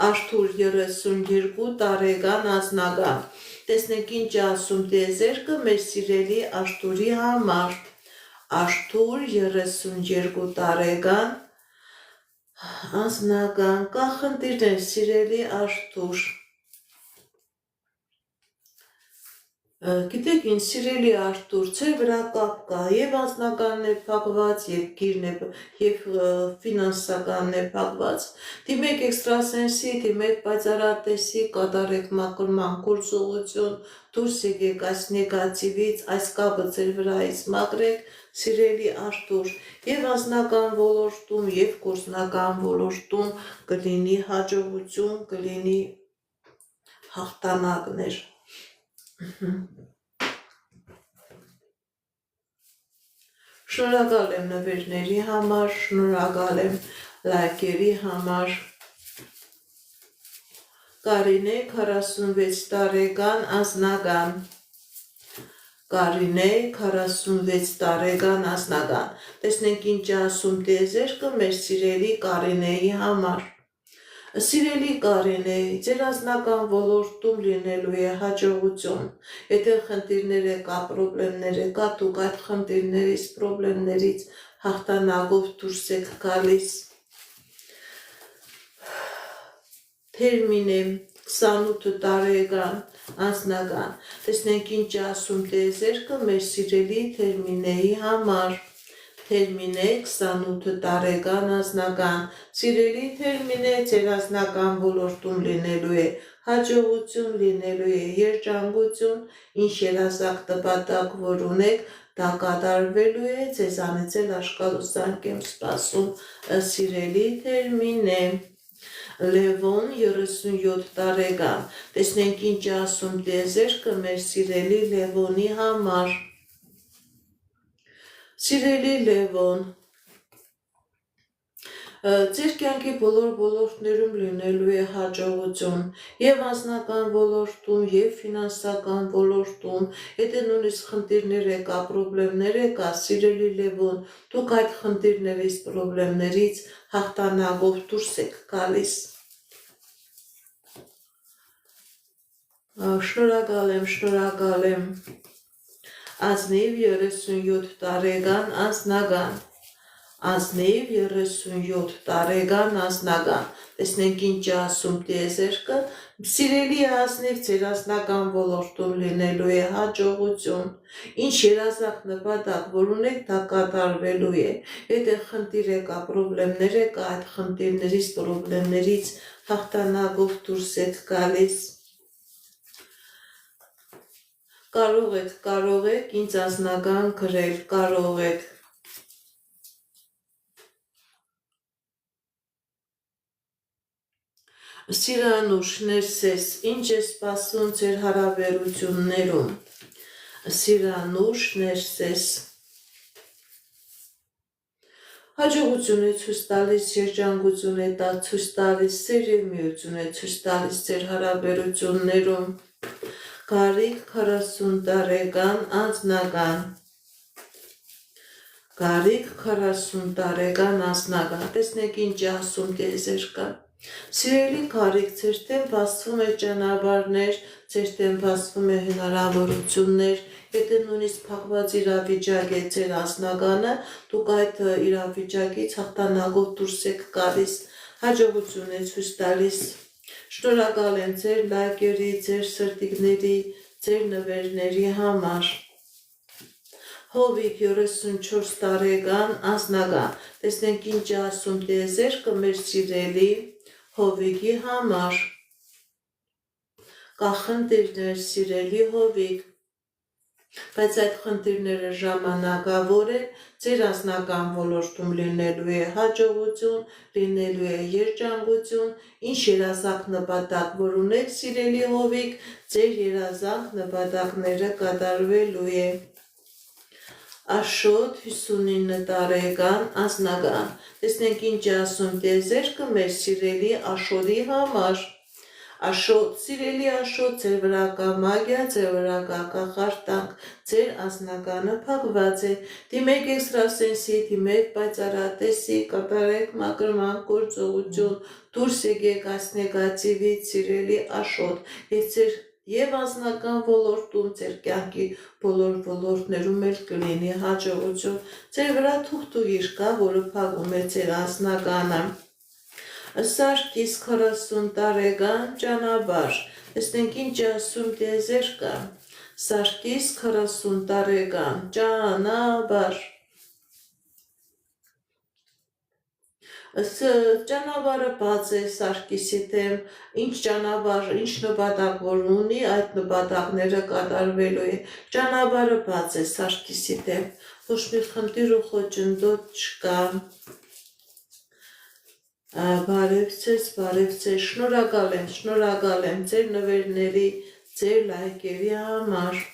Արթուր 32 տարեկան անձնական, տեսնենք ինչ ասում տիեզերքը մեր սիրելի Արթուրի համար, Արթուր 32 տարեկան անձնական, կա խնդիրներ սիրելի Արթուր, գիտեք ինչ սիրելի Արթուր, ձեր վրա կապ կա եւ անձնականն է փակված եւ գիրն է եւ ֆինանսականն է փակված, դիմեք էքստրասենսի, դիմեք պայծառատեսի, կատարեք մաքրման գործողություն, դուրս եկեք այս նեգատիվից, այս կապը ձեր վրայից մաքրեք, սիրելի Արթուր, եւ անձնական ոլորտում եւ գործնական ոլորտում կլինի հաջողություն, կլինի հաղթանակներ։ Շնորհակալ եմ նվերների համար, շնորհակալ եմ լայքերի համար։ Կարինե 46 տարեկան անձնական, Կարինե 46 տարեկան անձնական, տեսնենք ինչ ասում տիեզերքը մեր սիրելի Կարինեի համար, սիրելի Կարինե, ձեր անձնական ոլորտում լինելու է հաջողություն, եթե խնդիրներ կա, պրոբլեմներ կա, դուք այդ խնդիրներից, պրոբլեմներից հաղթանակով դուրս եք գալիս։ Թերմինե 28 տարեկան անձնական, տեսնենք ինչ ասում տիեզերքը մեր սիրելի Թերմինեի համար, Թերմինե 28 տարեկան անձնական, սիրելի Թերմինե, ձեր անձնական ոլորտում լինելու է հաջողություն, լինելու է երջանկություն, ինչ երազանք նպատակ որ ունեք, դա կատարվելու է, ձեզանից էլ աշկալուսանք եմ սպասում, սիրելի Թերմինե։ Լևոն 37 տարեկան, տեսնենք ինչ ասում տիեզերքը մեր սիրելի Լևոնի համար, սիրելի Լևոն, ձեր կյանքի բոլոր ոլորտներում լինելու է հաջողություն, եւ անձնական ոլորտում, եւ ֆինանսական ոլորտում, եթե նույնիսկ խնդիրներ կա, պրոբլեմներ կա, սիրելի Լևոն, դուք այդ խնդիրներից, պրոբլեմներից հաղթանակով դուրս եք գալիս։ Շնորհակալ եմ, Ազնիվ 37 տարեկան անձնական, Ազնիվ 37 տարեկան անձնական, տեսնենք ինչ ասում տիեզերքը, սիրելի Ազնիվ, ձեր անձնական ոլորտում լինելու է հաջողություն, ինչ երազանք նպատակ որ ունեք, դա կատարվելու է, եթե խնդիր կա, պրոբլեմներ կա, այդ խնդիրներից, պրոբլեմներից հաղթանակով դուրս եք գալիս։ Կարող եք ինձ անձնական գրել, կարող եք։ Սիրանուշ ներսես, ինչ է սպասում ձեր հարաբերություններում, Սիրանուշ ներսես, հաջողություն է ցույց տալիս, երջանկություն է ցույց տալիս, սերմիություն է ցույց տալիս ձեր հարաբերություններում, Գարիկ 40 տարեկան անձնական, Գարիկ 40 տարեկան անձնական, տեսնեք ինչ ասում տիեզեր կա։ Սիրելի Գարիկ, ձեր դեմ բացվում է ճանապարհներ, ձեր դեմ բացվում է հնարավորություններ, եթե նույնիսկ փակված իրավիճակ է ձեր անձնականը, դուք այդ իրավիճակից հաղթանակով դուրս եք գալիս, հաջողություն է ցույց տալիս։ Շնորհակալ եմ ձեր լայքերի, ձեր սրտիկների, ձեր նվերների համար։ Հովիկ 34 տարեկան անձնական, տեսնենք ինչ ասում տիեզերքը մեր սիրելի Հովիկի համար։ Կա խնդիրներ, սիրելի Հովիկ, բայց այդ խնդիրները ժամանակավոր են, ձեր անձնական ոլորտում լինելու է հաջողություն, լինելու է երջանկություն, ինչ երազանք նպատակ որ ունեք, սիրելի Հովիկ, ձեր երազանք նպատակները կատարվելու է։ Աշոտ 59 տարեկան անձնական, տեսնենք ինչ ասում տիեզերքը մեր սիրելի Աշոտի համար։ Աշոտ, սիրելի Աշոտ, ձեր վրա կա մագիա, ձեր վրա կա կախարդանք, ձեր անձնականը փակված է, դիմեք էքստրասենսի, դիմեք պայծառատեսի, կատարեք մակրման գործողություն, դուրս եկեք այս նեգատիվից, սիրելի Աշոտ, եւ ձեր եւ անձնական ոլորտում, ձեր կյանքի բոլոր ոլորտներում էլ կլինի հաջողություն, ձեր վրա թուղթուղիր կա, որը փակում է ձեր անձնականը։ Սարգիս 40 տարեկան ճանապարհ, տեսնենք ինչ ասում տիեզերքը։ Սարգիս 40 տարեկան ճանապարհ։ Ճանապարհը բաց է Սարգիսի դեմ, ինչ ճանապարհ, ինչ նպատակ որ ունի, այդ նպատակները կատարվելու է։ Ճանապարհը բաց է Սարգիսի դեմ, ոչ մի խնդիր ու խոչընդոտ չկա։ Բարև ձեզ, շնորհակալ եմ ձեր նվերների, ձեր լայքերի համար։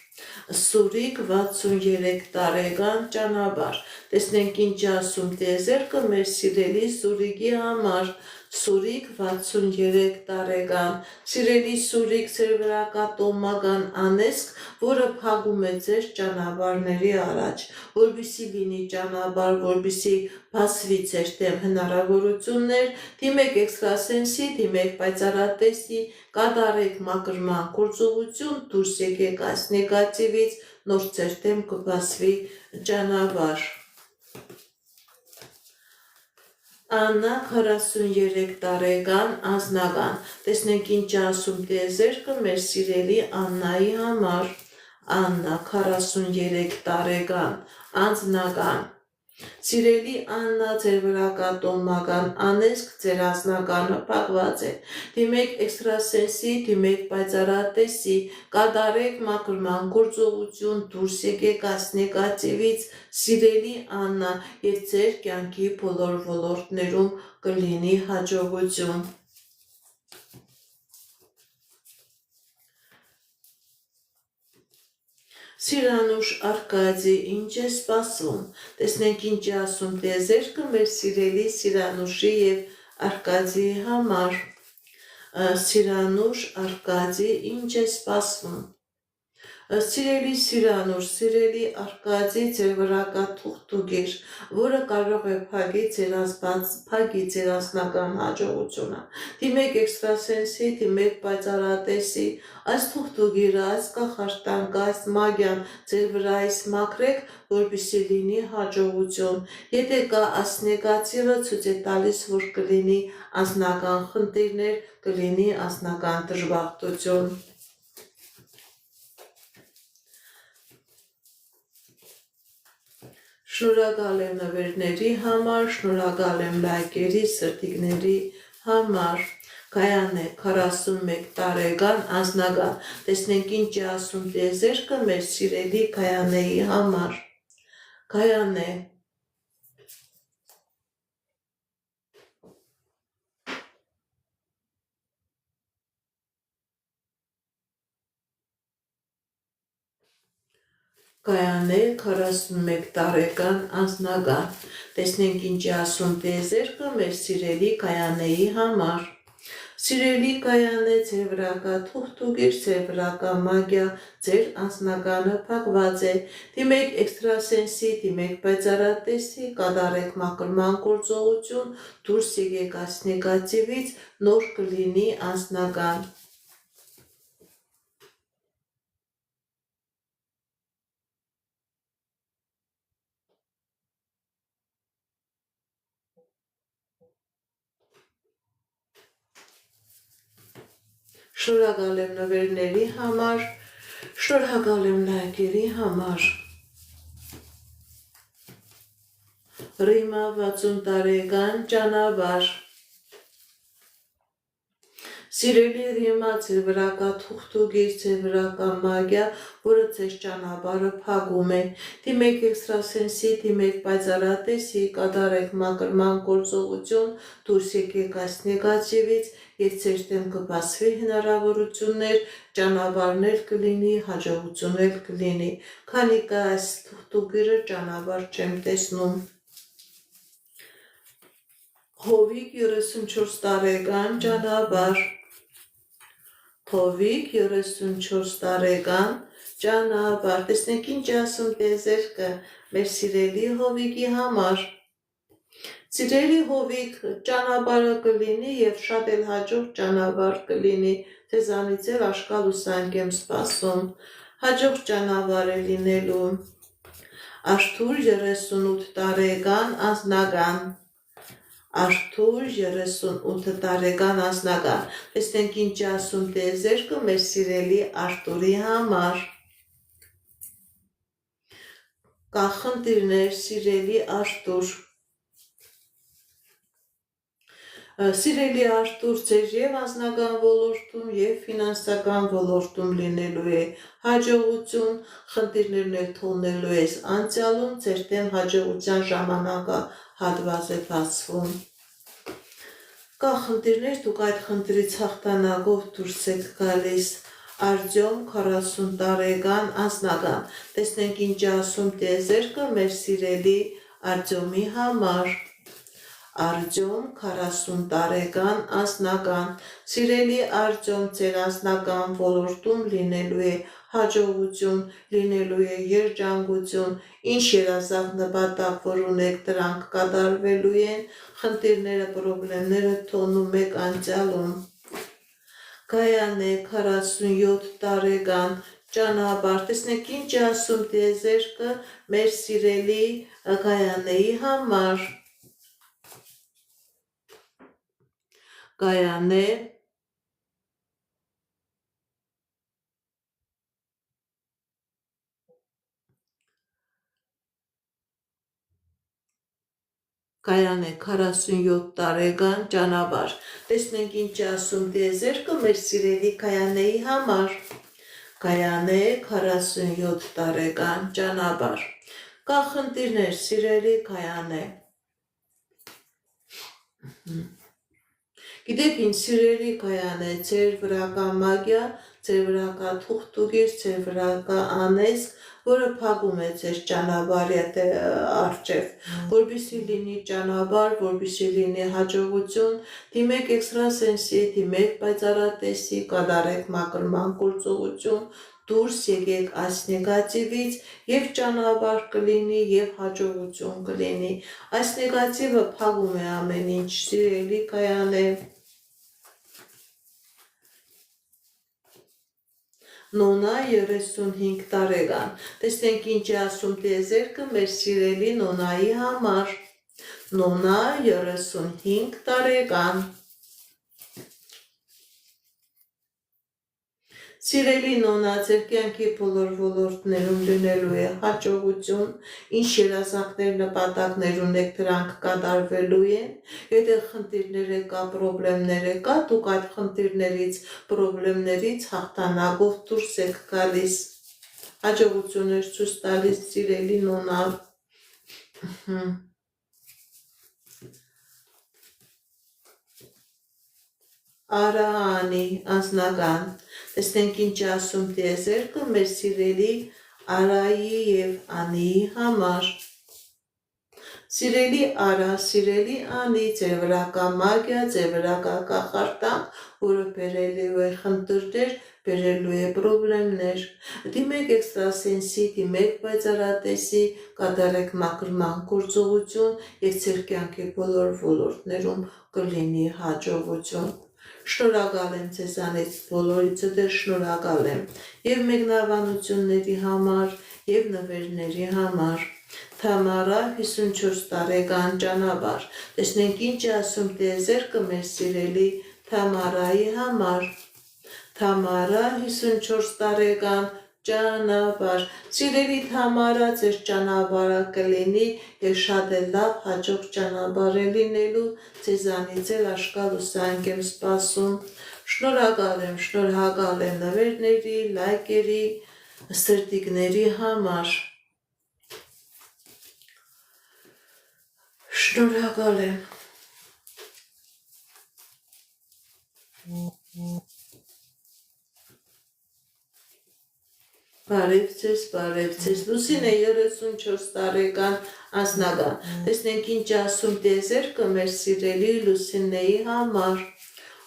Սուրիկ 63 տարեկան ճանապարհ, տեսնենք ինչ ասում տիեզերքը մեր սիրելի Սուրիկի համար։ Սուրիկ 63 տարեկան, սիրելի Սուրիկ, ձեր վրա կա տոմական անեզք, որը փակում է ձեր ճանապարհների առաջ, որպեսզի լինի ճանապարհ, որպեսզի բացվի ձեր դեմ հնարավորություններ, դիմեք էքստրասենսի, դիմեք պայծառատեսի, կատարեք մակրման գործողություն, դուրս եկեք այս նեգատիվից, նոր ձեր դեմ կբացվի ճանապարհ։ Աննա 43 տարեկան անձնական, տեսնենք ինչ ասում տիեզերքը մեր սիրելի Աննայի համար։ Աննա 43 տարեկան անձնական, սիրելի Աննա, ձեր վրա կա տոմական անեզք, ձեր անձնականը փակված է, դիմեք էքստրասենսի, դիմեք պայծառատեսի, կատարեք մակրման գործողություն, դուրս եկեք այս նեգատիվից, սիրելի Աննա, եւ ձեր կյանքի բոլոր ոլորտներում կլինի հաջողություն։ Սիրանուշ Արկադի, ինչ է սպասում, տեսնենք ինչ է ասում տիեզերքը մեր սիրելի Սիրանուշի եւ Արկադիի համար։ Սիրանուշ Արկադի, ինչ է սպասում։ Սիրելի Սիրանուշ, սիրելի Արկադի, ձեր վրա կա թուղթուղիր, որը կարող է փակի ձեր անձնական հաջողությունը։ Դիմեք էքստրասենսի, դիմեք պայծառատեսի, այս թուղթուղիրը, այս կախարդանքը, այս մագիան ձեր վրայից մաքրեք, որպեսզի լինի հաջողություն։ Եթե կա այս նեգատիվը, ցույց է տալիս, որ կլինի անձնական խնդիրներ, կլինի անձնական դժբախտություն։ Շնորհակալ եմ նվերների համար, շնորհակալ եմ լայքերի, սրտիկների համար։ Գայանե 41 տարեկան անձնական, տեսնենք ինչ է ասում տիեզերքը մեր սիրելի Գայանեի համար։ Գայանե Գայանե 41 տարեկան անձնական, տեսնենք ինչ է ասում տիեզերքը մեր սիրելի Գայանեի համար։ Սիրելի կայան է ձեր վրա կա թուղթուգիր, ձեր վրա կա մագիա, ձեր անձնականը փակված է, դիմեք էքստրասենսի, դիմեք պայծառատեսի, կատարեք մաքրման գործողություն, դուրս եկեք այս նեգատիվից, նոր կլինի անձնական։ Շնորհակալ եմ նվերների համար, շնորհակալ եմ լայքերի համար։ Ռիմա 60 տարեկան ճանապարհ։ Սիրելի Ռիմա, ձեր վրա կա թուղթուգիր, ձեր վրա կա մագիա, որը ձեր ճանապարհը փակում է։ Դիմեք էքստրասենսի, դիմեք պայծառատեսի, կատարեք մաքրման գործողություն, դուրս եկեք այս նեգատիվից եւ ձեր դեմ կբացվի հնարավորություններ, ճանապարհներ կլինի, հաջողություններ կլինի։ Քանի կա այս թուղթուգիրը, ճանապարհ չեմ տեսնում։ Հովիկ 34 տարեկան ճանապարհ։ Հովիկ 34 տարեկան ճանապարհ։ Տեսնենք ինչ ասում տեզերքը մեր սիրելի Հովիկի համար։ Սիրելի Հովիկ, ճանապարհը կլինի եւ շատ էլ հաջող ճանապարհ կլինի։ Ձեզանից էլ աշկալ ուսանք եմ սպասում։ Հաջող ճանապարհ է լինելու։ Արթուր 38 տարեկան անձնական։ Արթուր 38 տարեկան անձնական։ Տեսնենք ինչ ասում տեզերքը մեր սիրելի Արթուրի համար։ Կա խնդիրներ, սիրելի Արթուր։ Սիրելի Արթուր, ձեր եւ անձնական ոլորտում եւ ֆինանսական ոլորտում լինելու է հաջողություն, խնդիրներն թողնելու ես անցյալում, ձեր դեմ հաջողության ժամանակը հատված է բացվում։ Կա խնդիրներ, դուք այդ խնդրից հաղթանակով դուրս եք գալիս։ Արտյոմ 40 տարեկան անձնական։ Տեսնենք ինչ ասում տեզերքը մեր սիրելի Արտյոմի համար։ Արտյոմ 40 տարեկան անձնական։ Սիրելի Արտյոմ, ձեր անձնական ոլորտում լինելու է հաջողություն, լինելու է երջանկություն, ինչ երազանք նպատակ, որ ունեք, դրանք կատարվելու են, խնդիրները, պրոբլեմները թողնում եք անցյալում։ Գայան է 47 տարեկան ճանապարհ։ Տեսնենք ինչ ասում տեզերքը մեր սիրելի Գայանեի համար։ Գայանե 47 տարեկան ճանապարհ։ Տեսնենք ինչ ասում տեզերքը մեր սիրելի Գայանեի համար։ Գայանե 47 տարեկան ճանապարհ։ Կա խնդիրներ, սիրելի Գայանե։ Գիտեք ինչ, սիրելի Գայանե, ձեր վրա կա մագիա, ձեր վրա կա թուղթուգիր, ձեր վրա կա անեզք, որը փակում է ձեր ճանապարհի առջև, որպեսզի լինի ճանապարհ, որպեսզի լինի հաջողություն, դիմեք էքստրասենսի, դիմեք պայծառատեսի, կատարեք մաքրման գործողություն, դուրս եկեք այս նեգատիվից եւ ճանապարհ կլինի եւ հաջողություն կլինի։ Այս նեգատիվը փակում է ամեն ինչ, սիրելի Գայանե։ Նոնա 35 տարեկան։ Տեսնենք ինչ է ասում տեզերքը մեր սիրելի Նոնայի համար։ Նոնա 35 տարեկան։ Սիրելի Նոնա, ձեր կյանքի բոլոր ոլորտներում լինելու է հաջողություն, ինչ երազանքներ, նպատակներ ունեք, դրանք կատարվելու են, եթե խնդիրներ կա, պրոբլեմներ կա, դուք այդ խնդիրներից, պրոբլեմներից հաղթանակով դուրս եք գալիս, հաջողություններ ցույց տալիս, սիրելի Նոնա։ Արանի անձնական։ Տեսնենք ինչ ասում տեզերքը մեր սիրելի Արայի եւ Անիի համար։ Սիրելի Արա, սիրելի Անի, ձեր վրա կա մագիա, ձեր վրա կա կախարդանք, որը բերելու է խնդիրներ, բերելու է պրոբլեմներ։ Դիմեք էքստրասենսի, դիմեք պայծառատեսի, կատարեք մաքրման գործողություն եւ ձեր կյանքի բոլոր ոլորտներում կլինի հաջողություն։ Շնորհակալ եմ ձեզանից բոլորիցդ շնորհակալ եմ եւ մեկնաբանությունների համար եւ նվերների համար։ Թամարա 54 տարեկան ճանապարհ։ Տեսնենք ինչ է ասում տիեզերքը մեր սիրելի Թամարայի համար։ Թամարա 54 տարեկան ճանապարհ։ Սիրելի Թամարա, ձեր ճանապարհը կլինի եւ շատ է լավ հաջող ճանապարհ է լինելու, ձեզանից էլ աշկալուսանք եմ սպասում։ Շնորհակալ եմ նվերների, լայքերի, սրտիկների համար։ Շնորհակալ եմ։ Բարև ձեզ, Լուսինե 34 տարեկան անձնական։ Տեսնենք ինչ ասում տիեզերքը մեր սիրելի Լուսինեի համար։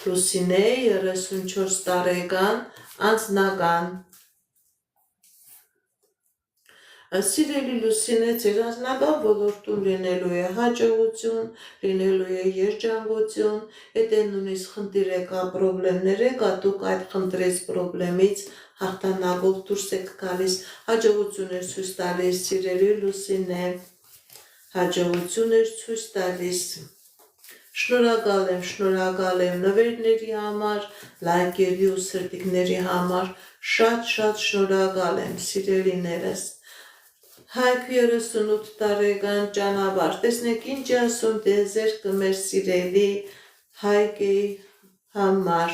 Լուսինե 34 տարեկան անձնական։ Սիրելի Լուսինե, ձեր անձնական ոլորտում լինելու է հաջողություն, լինելու է երջանկություն, եթե նույնիսկ խնդիր եկա, պրոբլեմներ եկա, դուք այդ խնդրից պրոբլեմից հաղթանակով դուրս եք գալիս, հաջողություն է ցույց տալիս, սիրելի Լուսինե, հաջողություն է ցույց տալիս։ Շնորհակալ եմ նվերների համար, լայքերի ու սրտիկների համար, շատ շնորհակալ եմ, սիրելիներս։ Հայք 38 տարեկան ճանապարհ։ Տեսնեք ինչ է ասում տիեզերքը մեր սիրելի Հայկի համար։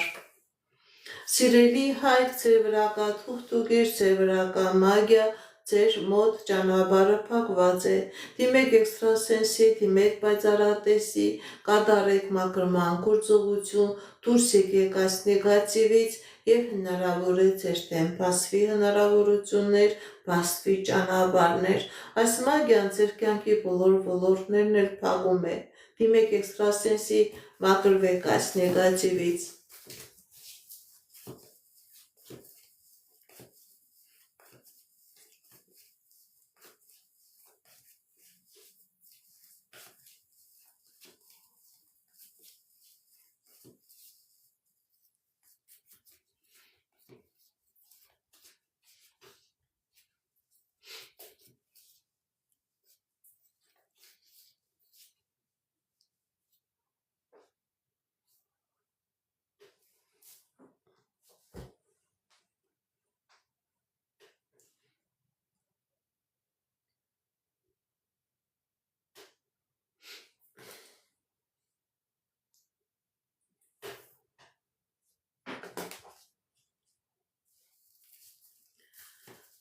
Սիրելի Հայկ, ձեր վրա կա թուղթուկիր, ձեր վրա կա մագիա, ձեր մոտ ճանապարհը փակված է։ Դիմեք էքստրասենսի, դիմեք պայծառատեսի, կատարեք մաքրման գործողություն, դուրս եկեք այս նեգատիվից եւ հնարավոր է ձեր դեմ բացվի հնարավորություններ, բացվի ճանապարհներ։ Այս մագիան ձեր կյանքի բոլոր ոլորտներն էլ փակում է։ Դիմեք էքստրասենսի, մաքրվեք այս նեգատիվից։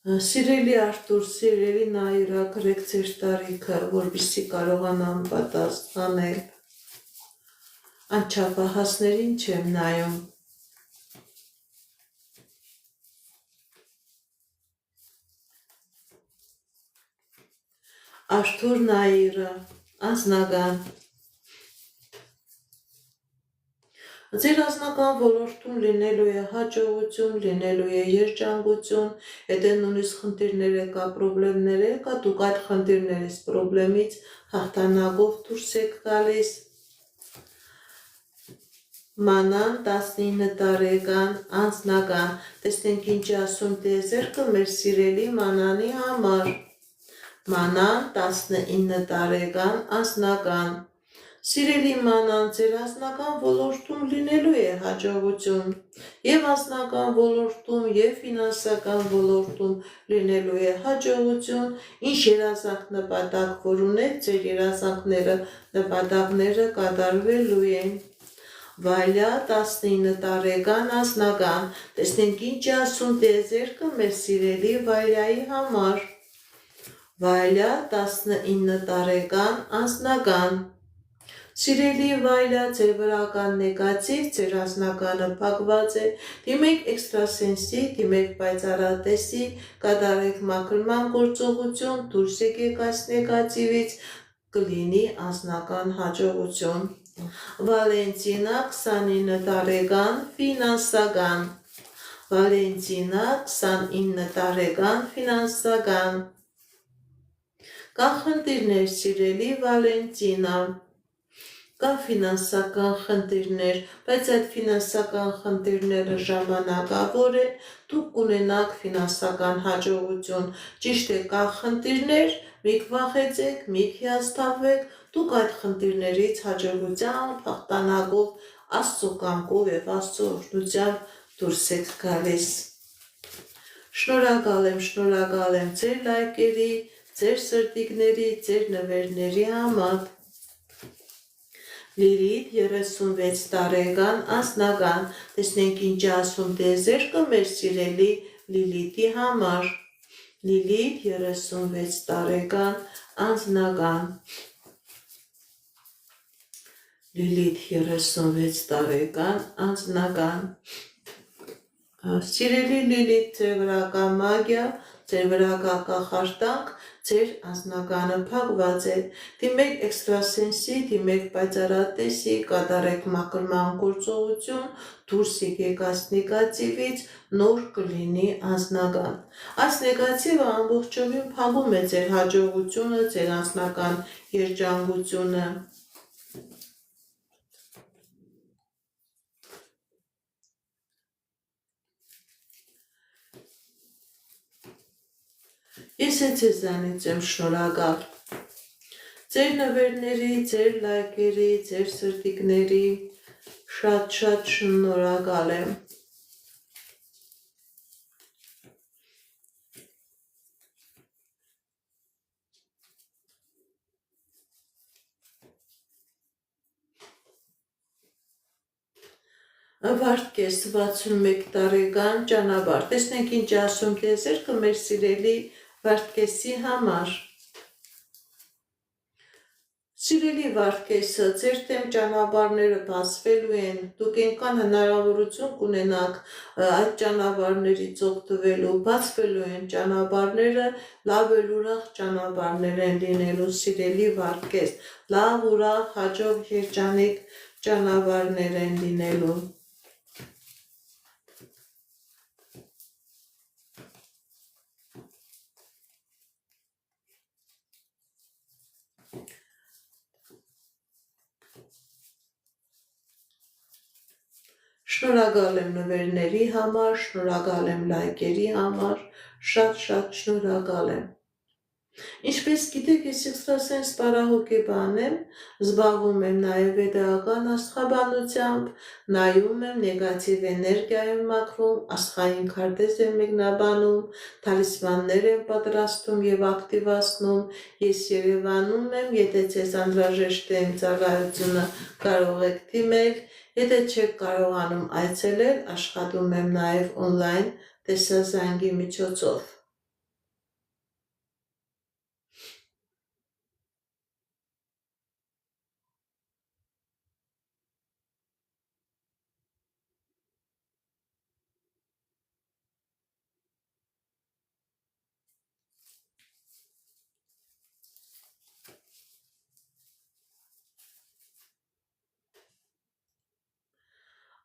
Սիրելի Արտուր, սիրելի Նաիրա, գրեք ձեր տարիքը, որպեսզի կարողանամ պատասխանել։ Անչափահասներին չեմ նայում։ Արտուր Նաիրա, անձնական։ Ձեր անձնական ոլորտում լինելու է հաջողություն, լինելու է երջանկություն, եթե նույնիսկ խնդիրներ եկա, պրոբլեմներ եկա, դուք այդ խնդիրներից, պրոբլեմից հաղթանակով դուրս եք գալիս։ Մանան 19 տարեկան անձնական։ Տեսնենք ինչ ասում տիեզերքը մեր սիրելի Մանանի համար։ Մանան 19 տարեկան անձնական։ Սիրելի Մանան, ձեր անձնական ոլորտում լինելու է հաջողություն, եւ անձնական ոլորտում, եւ ֆինանսական ոլորտում լինելու է հաջողություն, ինչ երազանք նպատակ որ ունեք, ձեր երազանքները, նպատակները կատարվելու են։ Վալյա 19 տարեկան անձնական։ Տեսնենք ինչ է ասում տիեզերքը մեր սիրելի Վալյայի համար։ Վալյա 19 տարեկան անձնական։ Սիրելի Վայլա, ձեր վրա կան նեգատիվ, ձեր անձնականը փակված է, դիմեք էքստրասենսի, դիմեք պայծառատեսի, կատարեք մաքրման գործողություն, դուրս եկեք այս նեգատիվից, կլինի անձնական հաջողություն։ Վալենտինա 29 տարեկան ֆինանսական։ Վալենտինա 29 տարեկան ֆինանսական։ Կան խնդիրներ, սիրելի Վալենտինա։ Կան ֆինանսական խնդիրներ, բայց այդ ֆինանսական խնդիրները ժամանակավոր են, դուք կունենաք ֆինանսական հաջողություն։ Ճիշտ է, կան խնդիրներ, մի վախեցեք, մի հիասթափվեք, դուք այդ խնդիրներից հաջողությամբ, հաղթանակով, Աստծո կամքով եւ Աստծո օրհնությամբ դուրս եք գալիս։ Շնորհակալ եմ ձեր լայքերի, ձեր սրտիկների, ձեր նվերների համար։ Լիլիթ 36 տարեկան անձնական, տեսնենք ինչ ասում տեզերքը մեր սիրելի Լիլիթի համար։ Լիլիթ 36 տարեկան անձնական։ Լիլիթ 36 տարեկան անձնական։ Սիրելի Լիլիթ, ձեր վրա կա մագիա, ձեր վրա կա կախարդանք, ձեր անձնականը փակված է։ Դիմեք էքստրասենսի, դիմեք պայծառատեսի, կատարեք մաքրման գործողություն, դուրս եկեք այս նեգատիվից, նոր կլինի անձնական։ Այս նեգատիվը ամբողջովին փակում է ձեր հաջողությունը, ձեր անձնական երջանկությունը։ Ես ձեզանից եմ շնորհակալ։ Ձեր նվերների, ձեր լայքերի, ձեր սրտիկների շատ շնորհակալ եմ։ Վարդգես 61 տարեկան ճանապարհ։ Տեսնենք ինչ ասում տեզերքը մեր սիրելի Վարդգեսի համար։ Սիրելի Վարդգեսը, ձեր թեմ ճանապարհները բացվելու են, դուք այնքան հնարավորություն կունենաք այդ ճանապարհներից օգտվելու, բացվելու են ճանապարհները, լավ էլ ուրախ ճանապարհներ են լինելու, սիրելի Վարդգես, լավ ուրախ, հաջող երջանիկ ճանապարհներ են լինելու։ Շնորհակալ եմ նվերների համար, շնորհակալ եմ լայքերի համար, շատ շնորհակալ եմ։ Ինչպես գիտեք, ես էքստրասենս պարահոգեբան եմ, զբաղվում եմ նաև վեդայական աստղաբանությամբ, նայում եմ, նեգատիվ էներգիա եմ մաքրում, աստղային քարտեզ եմ մեկնաբանում, թալիսմաններ եմ պատրաստում եւ ակտիվացնում, ես Երևանում եմ, եթե ձեզ անհրաժեշտ է իմ ծառայությունը կարող եք դիմել, եթե չեք կարողանում այցելել, աշխատում եմ նաև օնլայն տեսազանգի միջոցով։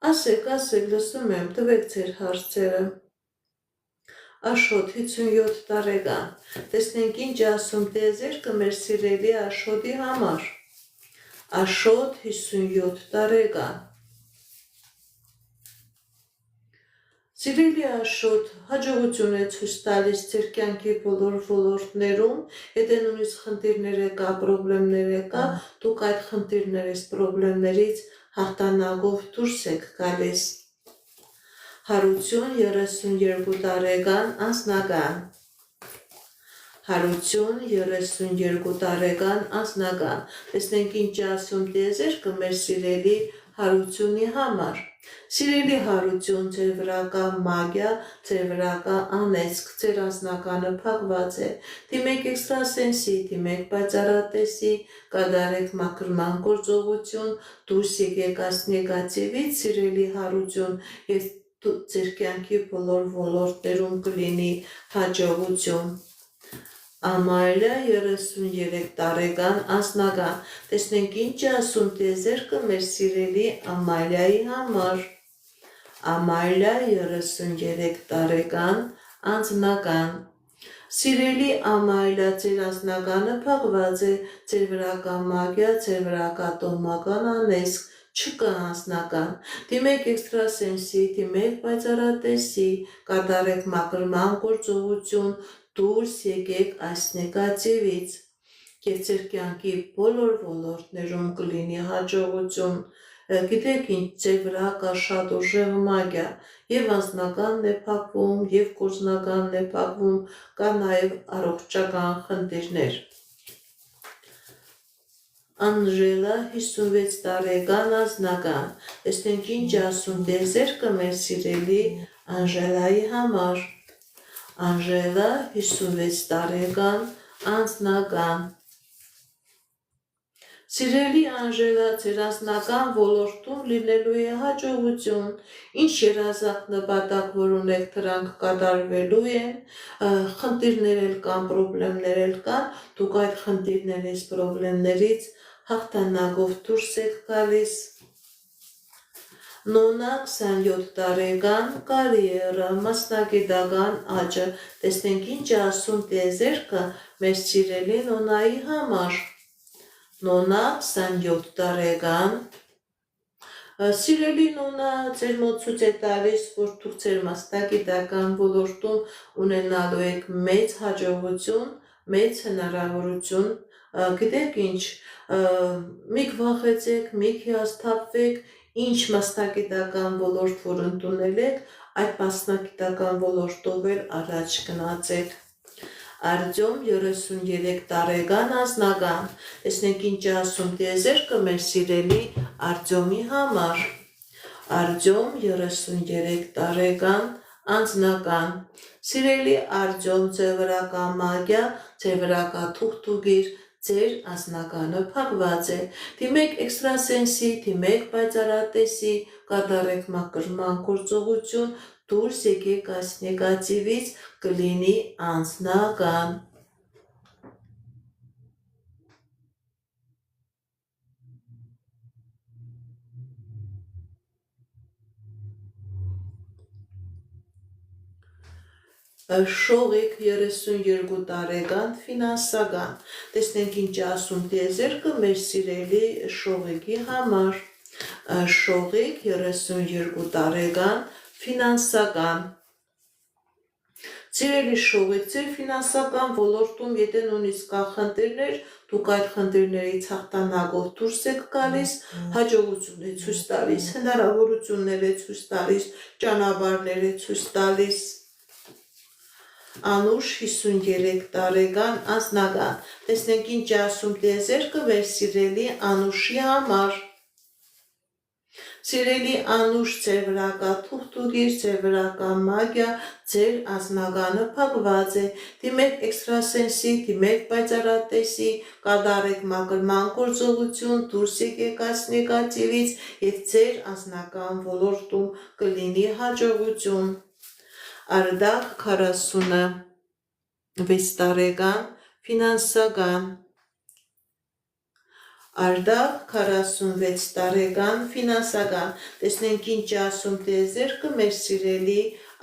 Ասեք, լսում եմ, տվեք ձեր հարցերը։ Աշոտ 57 տարեկան։ Տեսնենք ինչ ասում տեզերքը մեր սիրելի Աշոտի համար։ Աշոտ 57 տարեկան։ Սիրելի Աշոտ, հաջողություն է ցույց տալիս ձեր կյանքի բոլոր ոլորտներում, եթե նույնիսկ խնդիրներ կա, պրոբլեմներ կա, դուք այդ խնդիրներից, պրոբլեմներից հաղթանակով դուրս եք գալիս։ Հարություն 32 տարեկան անձնական։ Հարություն 32 տարեկան անձնական։ Տեսնենք ինչ ասում տեզերքը մեր սիրելի Հարությունի համար։ Սիրելի Հարություն, ձեր վրա կա մագիա, ձեր վրա կա անեծք, ձեր անձնականը փակված է։ Դիմեք էքստրասենսի, դիմեք պայծառատեսի, կատարեք մաքրման գործողություն, դուրս եկեք այս նեգատիվից, սիրելի Հարություն, եւ ձեր կյանքի բոլոր ոլորտներում կլինի հաջողություն։ Ամալիա 33 տարեկան անձնական, տեսնենք ինչ է ասում տիեզերքը մեր սիրելի Ամալիայի համար, Ամալիա 33 տարեկան անձնական, սիրելի Ամալիա ձեր անձնականը փակված է, ձեր վրա կա մագիա, ձեր վրա կա տոհմական անեզք, չկա անձնական, դիմեք էքստրասենսի, դիմեք պայծառատեսի, կատարեք մաքրման գործողություն, դուրս եկեք այս նեգատիվից և ձեր կյանքի բոլոր ոլորտներում կլինի հաջողություն, գիտեք ինչ, ձեր վրա կա շատ ուժեղ մագիա, և անձնականն է փակվում, և գործնականն է փակվում, կա նաև առողջական խնդիրներ։ Անժելա 56 տարեկան անձնական, տեսնենք ինչ ասում տիեզերքը մեր սիրելի Անժելայի համար, Անժելա 56 տարեկան անձնական, սիրելի Անժելա ձեր անձնական ոլորտում լինելու է հաջողություն, ինչ երազանք նպատակ որ ունեք դրանք կատարվելու են, խնդիրներ էլ կան, պրոբլեմներ էլ կան, դուք այդ խնդիրներից, պրոբլեմներից հաղթանակով դուրս եք գալիս։ Նոնա 27 տարեկան կարիերա, մասնագիտական աճը, տեսնենք ինչ է ասում տիեզերքը մեր սիրելի Նոնայի համար, Նոնա 27 տարեկան, սիրելի Նոնա ձեր մոտ ցույց է տալիս, որ դուք ձեր մասնագիտական ոլորտում ունենալու եք մեծ հաջողություն, մեծ հնարավորություն, գիտեք ինչ, մի վախեցեք, մի հիասթափվեք, ինչ մասնագիտական ոլորտ որ ընդունել եք, այդ մասնագիտական ոլորտով էլ առաջ գնացեք։ Արտյոմ 33 տարեկան անձնական, տեսնենք ինչ է ասում տիեզերքը մեր սիրելի Արտյոմի համար, Արտյոմ 33 տարեկան անձնական, սիրելի Արտյոմ ձեր վրա կա մագիա, ձեր վրա կա թուղթուգիր, ձեր անձնականը փակված է, դիմեք էքստրասենսի, դիմեք պայծառատեսի, կատարեք մաքրման գործողություն, դուրս եկեք այս նեգատիվից, կլինի անձնական։ Շողիկ 32 տարեկան ֆինանսական, տեսնենք ինչ ասում տիեզերքը մեր սիրելի շողիկի համար, շողիկ 32 տարեկան ֆինանսական, սիրելի շողիկ ձեր ֆինանսական ոլորտում եթե նույնիսկ կա խնդիրներ, դուք այդ խնդիրներից հաղթանակով դուրս եք գալիս, հաջողություն է ցույց տալիս, հնարավորություններ է ցույց տալիս, ճանապարհներ է ցույց տալիս։ Անուշ 53 տարեկան անձնական, տեսնենք ինչ ասում տիեզերքը մեր սիրելի Անուշի համար, սիրելի Անուշ ձեր վրա կա թուղթուգիր, ձեր վրա կա մագիա, ձեր անձնականը փակված է, դիմեք էքստրասենսի, դիմեք պայծառատեսի, կատարեք մաքրման գործողություն, դուրս եկեք այս նեգատիվից և ձեր անձնական ոլորտում կլինի հաջողություն։ Արդակ 46 տարեկան ֆինանսական, Արդակ 46 տարեկան ֆինանսական, տեսնենք ինչ ասում տիեզերքը մեր սիրելի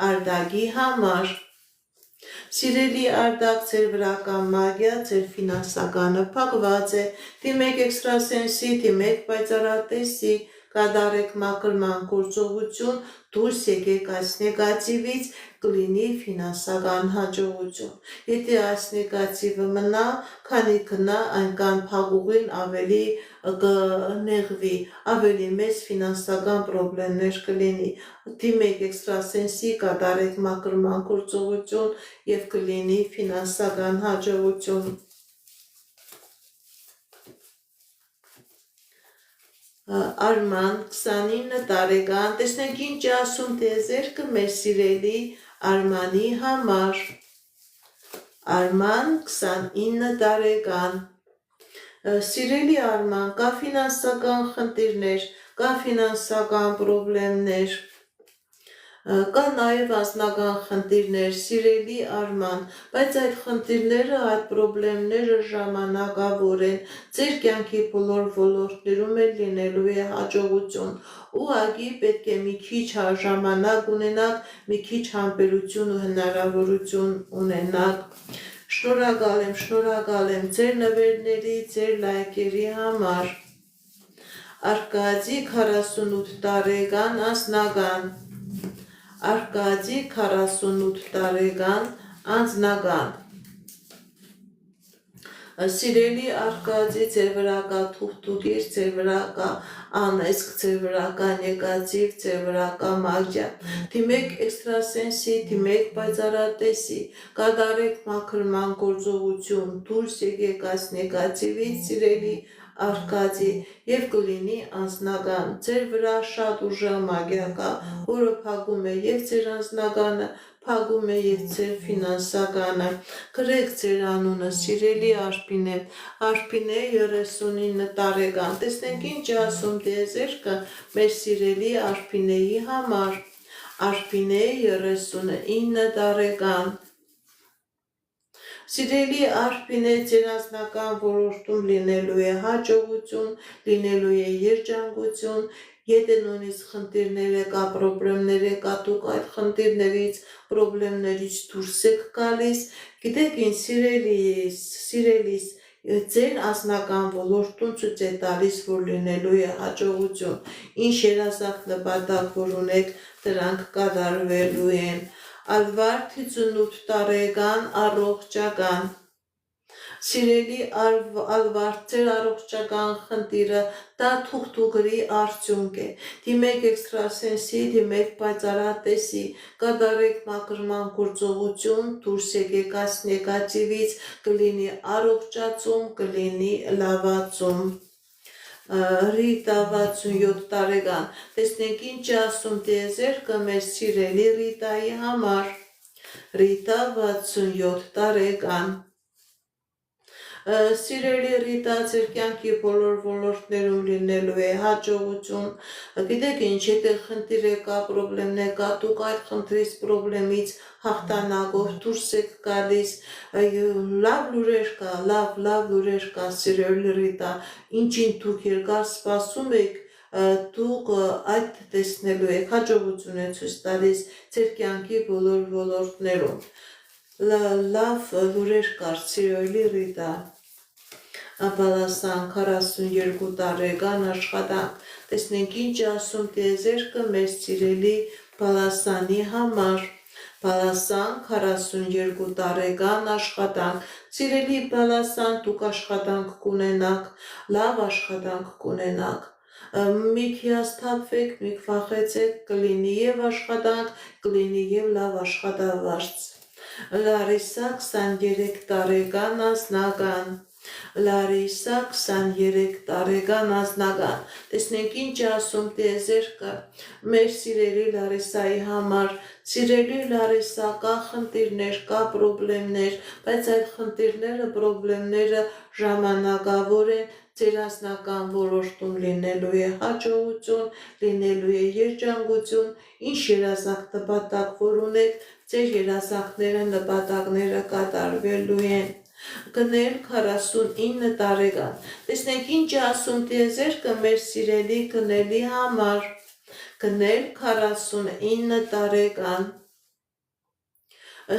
Արդակի համար, սիրելի Արդակ ձեր վրա կա մագիա, ձեր ֆինանսականը փակված է, դիմեք էքստրասենսի, դիմեք պայծառատեսի, կատարեք մաքրման գործողություն, դուրս եկեք այս նեգատիվից, կլինի ֆինանսական հաջողություն։ Եթե այս նեգատիվը մնա, քանի գնա, այնքան փակուղին ավելի կնեղվի, ավելի մեծ ֆինանսական պրոբլեմներ կլինի, դիմեք էքստրասենսի, կատարեք մաքրման գործողություն և կլինի ֆինանսական հաջողություն։ Արման 29 տարեկան, տեսնենք ինչ ասում տիեզերքը մեր սիրելի Արմանի համար, Արման 29 տարեկան, սիրելի Արման, կա ֆինանսական խնդիրներ, կա ֆինանսական պրոբլեմներ, Կա նաև անձնական խնդիրներ, սիրելի Արման, բայց այդ խնդիրները, այդ պրոբլեմները ժամանակավոր են, ձեր կյանքի բոլոր ոլորտներում էլ լինելու է հաջողություն, ուղղակի պետք է մի քիչ ժամանակ ունենաք, մի քիչ համբերություն ու հնարավորություն ունենաք։ Շնորհակալ եմ ձեր նվերների, ձեր լայքերի համար։ Արկադի 48 տարեկան անձնական Արկադի 48 տարեկան անձնական Սիրելի Արկադի, ձեր վրա կա թուղթուկիր, ձեր վրա կա անեսք, ձեր վրա կա նեգատիվ, ձեր վրա կա մագիա։ Դիմեք էքստրասենսի, դիմեք պայծառատեսի, կատարեք մաքրման գործողություն, դուրս եկեք այս նեգատիվից, սիրելի Արկադի, եւ կլինի անձնական, ձեր վրա շատ ուժեղ մագիա կա, որը փակում է եւ ձեր անձնականը, փակում է եւ ձեր ֆինանսականը։ Գրեք ձեր անունը, սիրելի Արփինե, Արփինե 39 տարեկան։ Տեսնենք ինչ է ասում դիեզերքը մեր սիրելի Արփինեի համար։ Արփինե 39 տարեկան։ Սիրելի Արփինե, ձեր անձնական ոլորտում լինելու է հաջողություն, լինելու է երջանկություն, եթե նույնիսկ խնդիրներ կա, պրոբլեմներ կա, դուք այդ խնդիրներից, պրոբլեմներից դուրս եք գալիս, գիտեք ինչ, սիրելիս, ձեր անձնական ոլորտում ցույց է տալիս, որ լինելու է հաջողություն, ինչ երազանք նպատակ որ ունեք, դրանք կատարվելու են։ Ալվար 58 տարեկան առողջական Սիրելի Ալվար, ձեր առողջական խնդիրը դա թուղթուկրի արդյունք է։ Դիմեք էքստրասենսի, դիմեք պայծառատեսի, կատարեք մաքրման գործողություն, դուրս եկեք այս նեգատիվից, կլինի առողջացում, կլինի լավացում։ Ռիտա 67 տարեկան, տեսնենք ինչ է ասում դիեզերքը մեր սիրելի Ռիտայի համար։ Ռիտա 67 տարեկան։ Սիրելի Ռիտա, ձեր կյանքի բոլոր ոլորտներում լինելու է հաջողություն։ Գիտեք ինչ, եթե խնդիր կա, պրոբլեմներ կա, դուք այդ խնդրից, պրոբլեմից հաղթանակով դուրս եք գալիս, լավ լուրեր կա, լավ լուրեր կա, սիրելի Ռիտա, ինչին դուք երկար սպասում եք, դուք այդ տեսնելու եք, հաջողություն է ցույց տալիս ձեր կյանքի բոլոր ոլորտներում։ Լավ լուրեր կար, սիրելի Ռիտա։ Բալասան 42 տարեկան աշխատանք, տեսնենք ինչ ասում դիեզերքը մեր սիրելի Բալասանի համար։ Բալասան 42 տարեկան աշխատանք, սիրելի Բալասան, դուք աշխատանք կունենաք, լավ աշխատանք կունենաք, մի հիասթափվեք, մի վախեցեք, կլինի եւ աշխատանք, կլինի եւ լավ աշխատավարձ։ Լարիսա 23 տարեկան անձնական Լարիսա 23 տարեկան անձնական, տեսնենք ինչ ասում դիեզերքը մեր սիրելի Լարիսայի համար, սիրելի Լարիսա, կա խնդիրներ, կա պրոբլեմներ, բայց այդ խնդիրները, պրոբլեմները ժամանակավոր են, ձեր անձնական ոլորտում լինելու է հաջողություն, լինելու է երջանկություն, ինչ երազանք նպատակ որ ունեք, ձեր երազանքները, նպատակները կատարվելու են։ Գնել 49 տարեկան, տեսնենք ինչ է ասում դիեզերքը մեր սիրելի գնելի համար։ Գնել 49 տարեկան։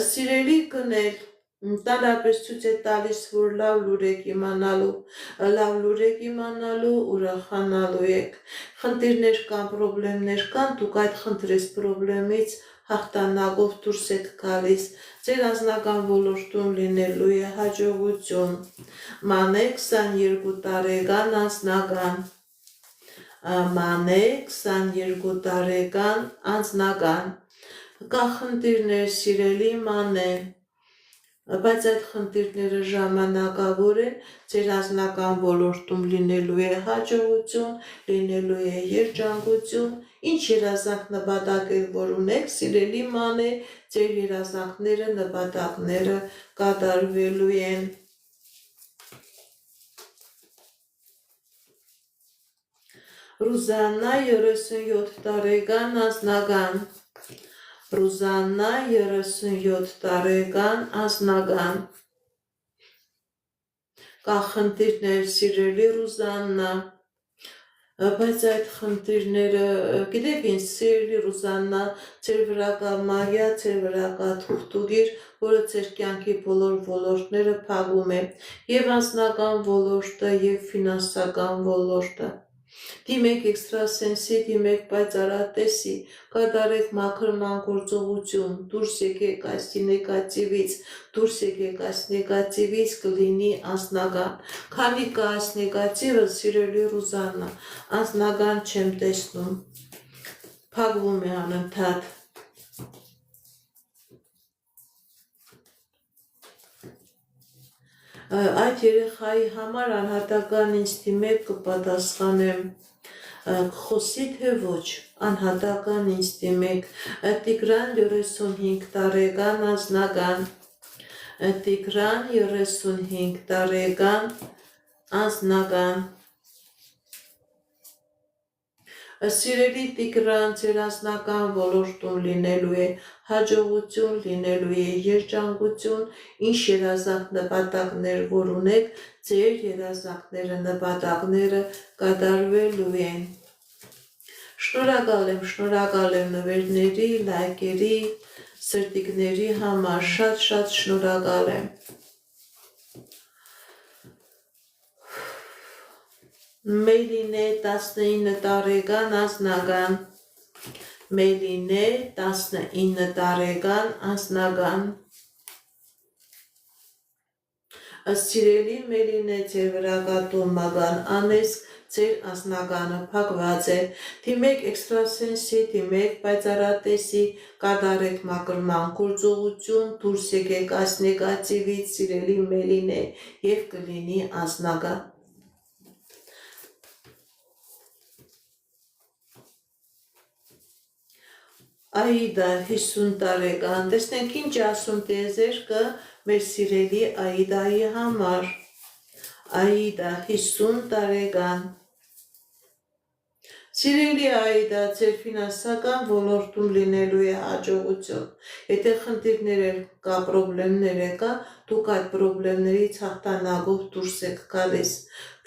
Սիրելի գնել, տարապես ցույց է տալիս, որ լավ լուր եք իմանալու, ուրախանալու եք։ Խնդիրներ կան, պրոբլեմներ կան, դուք այդ խնդրից, պրոբլեմից հաղթանակով դուրս եք գալիս, ձեր անձնական ոլորտում լինելու է հաջողություն։ Մանե 22 տարեկան անձնական Մանե 22 տարեկան անձնական Կա խնդիրներ, սիրելի Մանե, բայց այդ խնդիրները ժամանակավոր են, ձեր անձնական ոլորտում լինելու է հաջողություն, լինելու է երջանկություն, ինչ երազանք նպատակ եք որ ունեք, սիրելի Մանե, ձեր երազանքները, նպատակները կատարվելու են։ Ռուզաննա 37 տարեկան անձնական Ռուզաննա 37 տարեկան անձնական կա խնդիրներ սիրելի Ռուզաննա բայց այդ խնդիրները գիտեք ինչ սիրելի Ռուզաննա ձեր վրա կա մագիա ձեր վրա կա թուղթուղիր որը ձեր կյանքի բոլոր ոլորտները փակում է եւ անձնական ոլորտը եւ ֆինանսական ոլորտը դիմեք էքստրասենսի, դիմեք պայծառատեսի, կատարեք մաքրման գործողություն, դուրս եկեք այս նեգատիվից, դուրս եկեք այս նեգատիվից կլինի անձնական, քանի կա այս նեգատիվը, սիրելի Ռուզաննա, անձնական չեմ տեսնում, փակվում է անընդհատ, այդ երեխայի համար անհատական ինձ դիմեք կպատասխանեմ խոսի թե ոչ, անհատական ինձ դիմեք, Տիգրան 35 տարեկան անձնական, Տիգրան 35 տարեկան անձնական, Սիրելի Տիգրան, ձեր անձնական ոլորտում լինելու է հաջողություն, լինելու է երջանկություն, ինչ երազանք նպատակներ, որ ունեք, ձեր երազանքները, նպատակները կատարվելու են։ Շնորհակալ եմ նվերների, լայքերի, սրտիկների համար, շատ շնորհակալ եմ։ Մելինե 19 տարեկան անձնական, Մելինե 19 տարեկան անձնական, Սիրելի Մելինե ձեր վրա կա տոմական անեսք, ձեր անձնականը փակված է, դիմեք էքստրասենսի, դիմեք պայծառատեսի, կատարեք մաքրման գործողություն, դուրս եկեք այս նեգատիվից, սիրելի Մելինե, եւ կլինի անձնական։ Աիդա 50 տարեկան, տեսնենք ինչ ասում տիեզերքը մեր սիրելի Աիդայի համար, Աիդա 50 տարեկան, Սիրելի Աիդա, ձեր ֆինանսական ոլորտում լինելու է հաջողություն, եթե խնդիրներ կա, պրոբլեմներ կա, դուք այդ պրոբլեմներից հաղթանակով դուրս եք գալիս,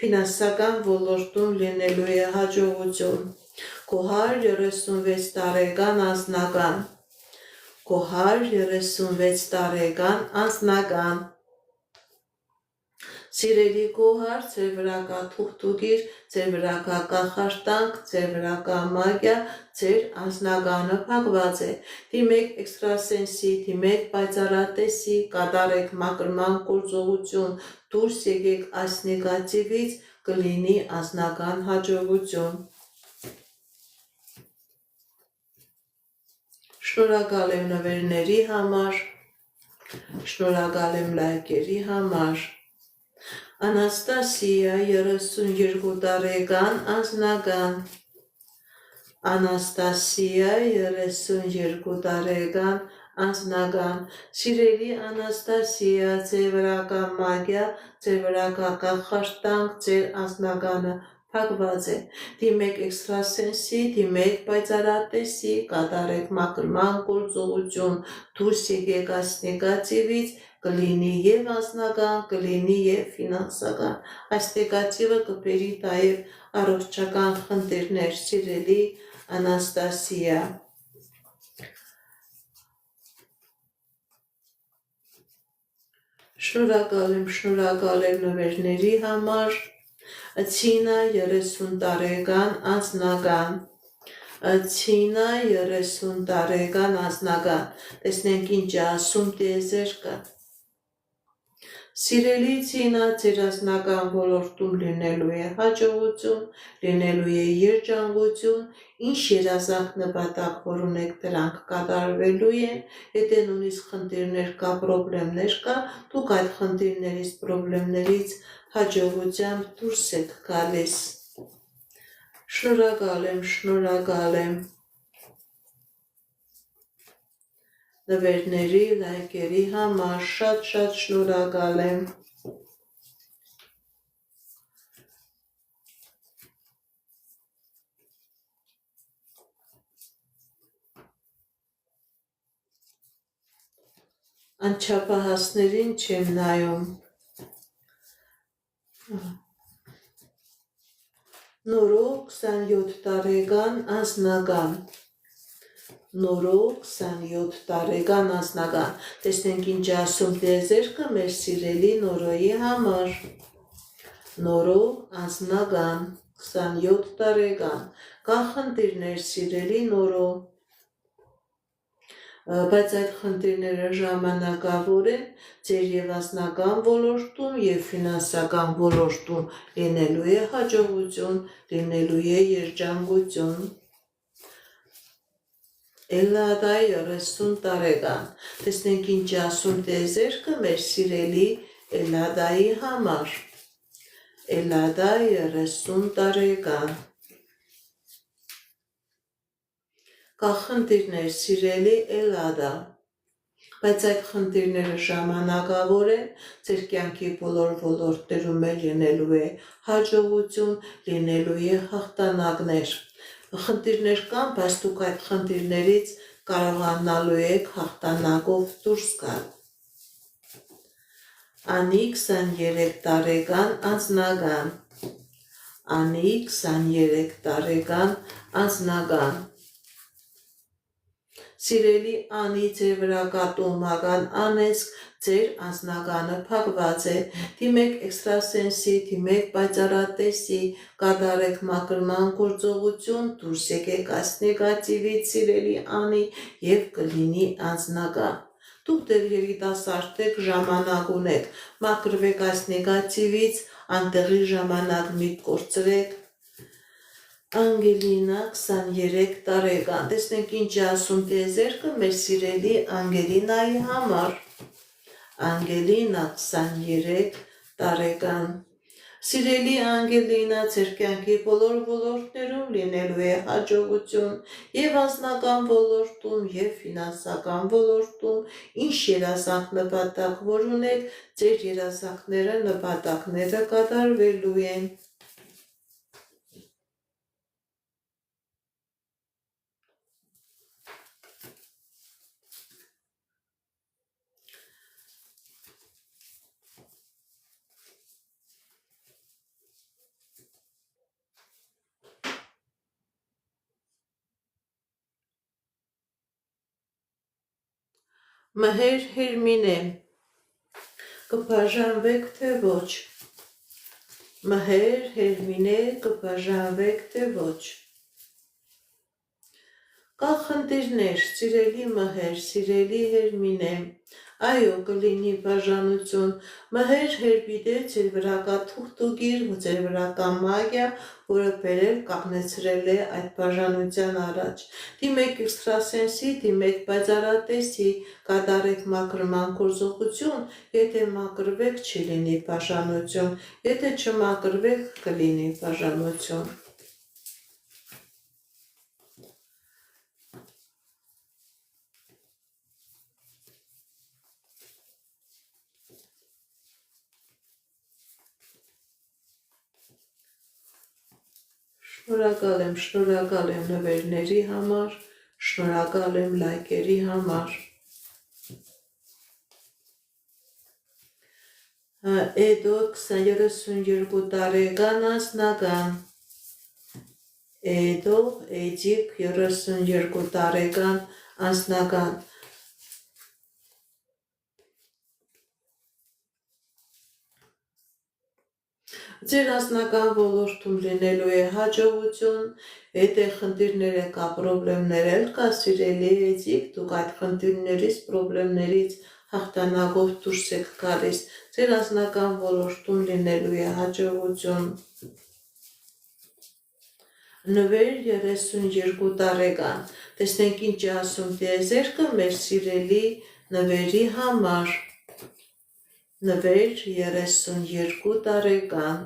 ֆինանսական ոլորտում լինելու է հաջողություն, Գոհար 36 տարեկան անձնական, Գոհար 36 տարեկան անձնական, Սիրելի Գոհար, ձեր վրա կա թուղթուղիր, ձեր վրա կա կախարդանք, ձեր վրա կա մագիա, ձեր անձնականը փակված է, դիմեք էքստրասենսի, դիմեք պայծառատեսի, կատարեք մաքրման գործողություն, դուրս եկեք այս նեգատիվից, կլինի անձնական հաջողություն։ Շնորհակալ եմ նվերների համար, շնորհակալ եմ լայքերի համար։ Անաստասիա 32 տարեկան անձնական, Անաստասիա 32 տարեկան անձնական, Սիրելի Անաստասիա, ձեր վրա կա մագիա, ձեր վրա կա կախարդանք, ձեր անձնականը փակված է, դիմեք էքստրասենսի, դիմեք պայծառատեսի, կատարեք մաքրման գործողություն, դուրս եկեք այս նեգատիվից, կլինի եւ անձնական, կլինի եւ ֆինանսական, այս նեգատիվը կբերի նաեւ առողջական խնդիրներ, սիրելի Անաստասիա։ Շնորհակալ եմ նվերների համար, Ցինա 30 տարեկան անձնական, Ցինա 30 տարեկան անձնական, տեսնենք ինչ ասում տիեզերքը։ Սիրելի Ցինա, ձեր անձնական ոլորտում լինելու է հաջողություն, լինելու է երջանկություն, ինչ երազանք նպատակ, որ ունեք դրանք կատարվելու են, եթե նույնիսկ խնդիրներ կա, պրոբլեմներ կա, դուք այդ խնդիրներից, պրոբլեմներից հաջողությամբ դուրս եք գալիս։ Շնորհակալ եմ նվերների, լայքերի համար, շատ շնորհակալ եմ։ Անչափահասներին չեմ նայում։ Նորո 27 տարեկան անձնական։ Նորո 27 տարեկան անձնական։ Տեսնենք ինչ ասում տիեզերքը մեր սիրելի Նորոյի համար։ Նորո անձնական 27 տարեկան։ Կա խնդիրներ սիրելի Նորո, բայց այդ խնդիրները ժամանակավոր են, ձեր եւ անձնական ոլորտում եւ ֆինանսական ոլորտում լինելու է հաջողություն, լինելու է երջանկություն։ Էլադայ 30 տարեկան։ Տեսնենք ինչ ասում տիեզերքը մեր սիրելի Էլադայի համար։ Էլադայ 30 տարեկան։ Կա խնդիրներ սիրելի Էլադա, բայց այդ խնդիրները ժամանակավոր են, ձեր կյանքի բոլոր ոլորտներում է լինելու է հաջողություն, լինելու է հաղթանակներ։ Խնդիրներ կան, բայց դուք այդ խնդիրներից կարողանալու եք հաղթանակով դուրս գալ։ Անի 23 տարեկան անձնական։ Անի 23 տարեկան անձնական։ Սիրելի Անի, ձեր վրա կատումական անեցք, ձեր անձնականը փակված է, դիմեք էքստրասենսի, դիմեք պայծառատեսի, կատարեք մաքրման գործողություն, դուրս եկեք այս նեգատիվից սիրելի Անի եւ կլինի անձնական։ Դուք դեռ երիտասարդ եք, ժամանակ ունեք, մաքրվեք այս նեգատիվից, անտեղի ժամանակ մի կորցրեք։ Անգելինա 23 տարեկան։ Տեսնենք ինչ ասում տիեզերքը մեր սիրելի Անգելինայի համար։ Անգելինա 23 տարեկան։ Սիրելի Անգելինա, ձեր կյանքի բոլոր ոլորտներում լինելու է հաջողություն եւ անձնական ոլորտում եւ ֆինանսական ոլորտում, ինչ երազանք նպատակ որ ունեք, ձեր երազանքները նպատակները կատարվելու են։ Մհեր Հերմինե, կբաժանվեք թե ոչ։ Մհեր Հերմինե, կբաժանվեք թե ոչ։ Կա խնդիրներ, սիրելի Մհեր, սիրելի Հերմինե, այո, կլինի բաժանություն, Մհեր Հերմինե, ձեր վրա կա թուղթուգիր, ձեր վրա կա մագիա, որը բերել կանգնեցրել է այդ բաժանության առաջ։ Դիմեք էքստրասենսի, դիմեք պայծառատեսի, կատարեք մաքրման գործողություն, եթե մաքրվեք չի լինի բաժանություն, եթե չմաքրվեք կլինի բաժանություն։ Շնորհակալ եմ նվերների համար, շնորհակալ եմ լայքերի համար։ Էդո 32 տարեկան անձնական։ Էդո Էջիկ 32 տարեկան անձնական։ Ձեր անձնական ոլորտում լինելու է հաջողություն, եթե խնդիրներ կա, պրոբլեմներ կա, սիրելի Էջիկ, դուք այդ խնդիրներից, պրոբլեմներից հաղթանակով դուրս եք գալիս, ձեր անձնական ոլորտում լինելու է հաջողություն։ Նվեր 32 տարեկան, տեսնենք ինչ ասում տիեզերքը մեր սիրելի նվերի համար։ Նվեր 32 տարեկան։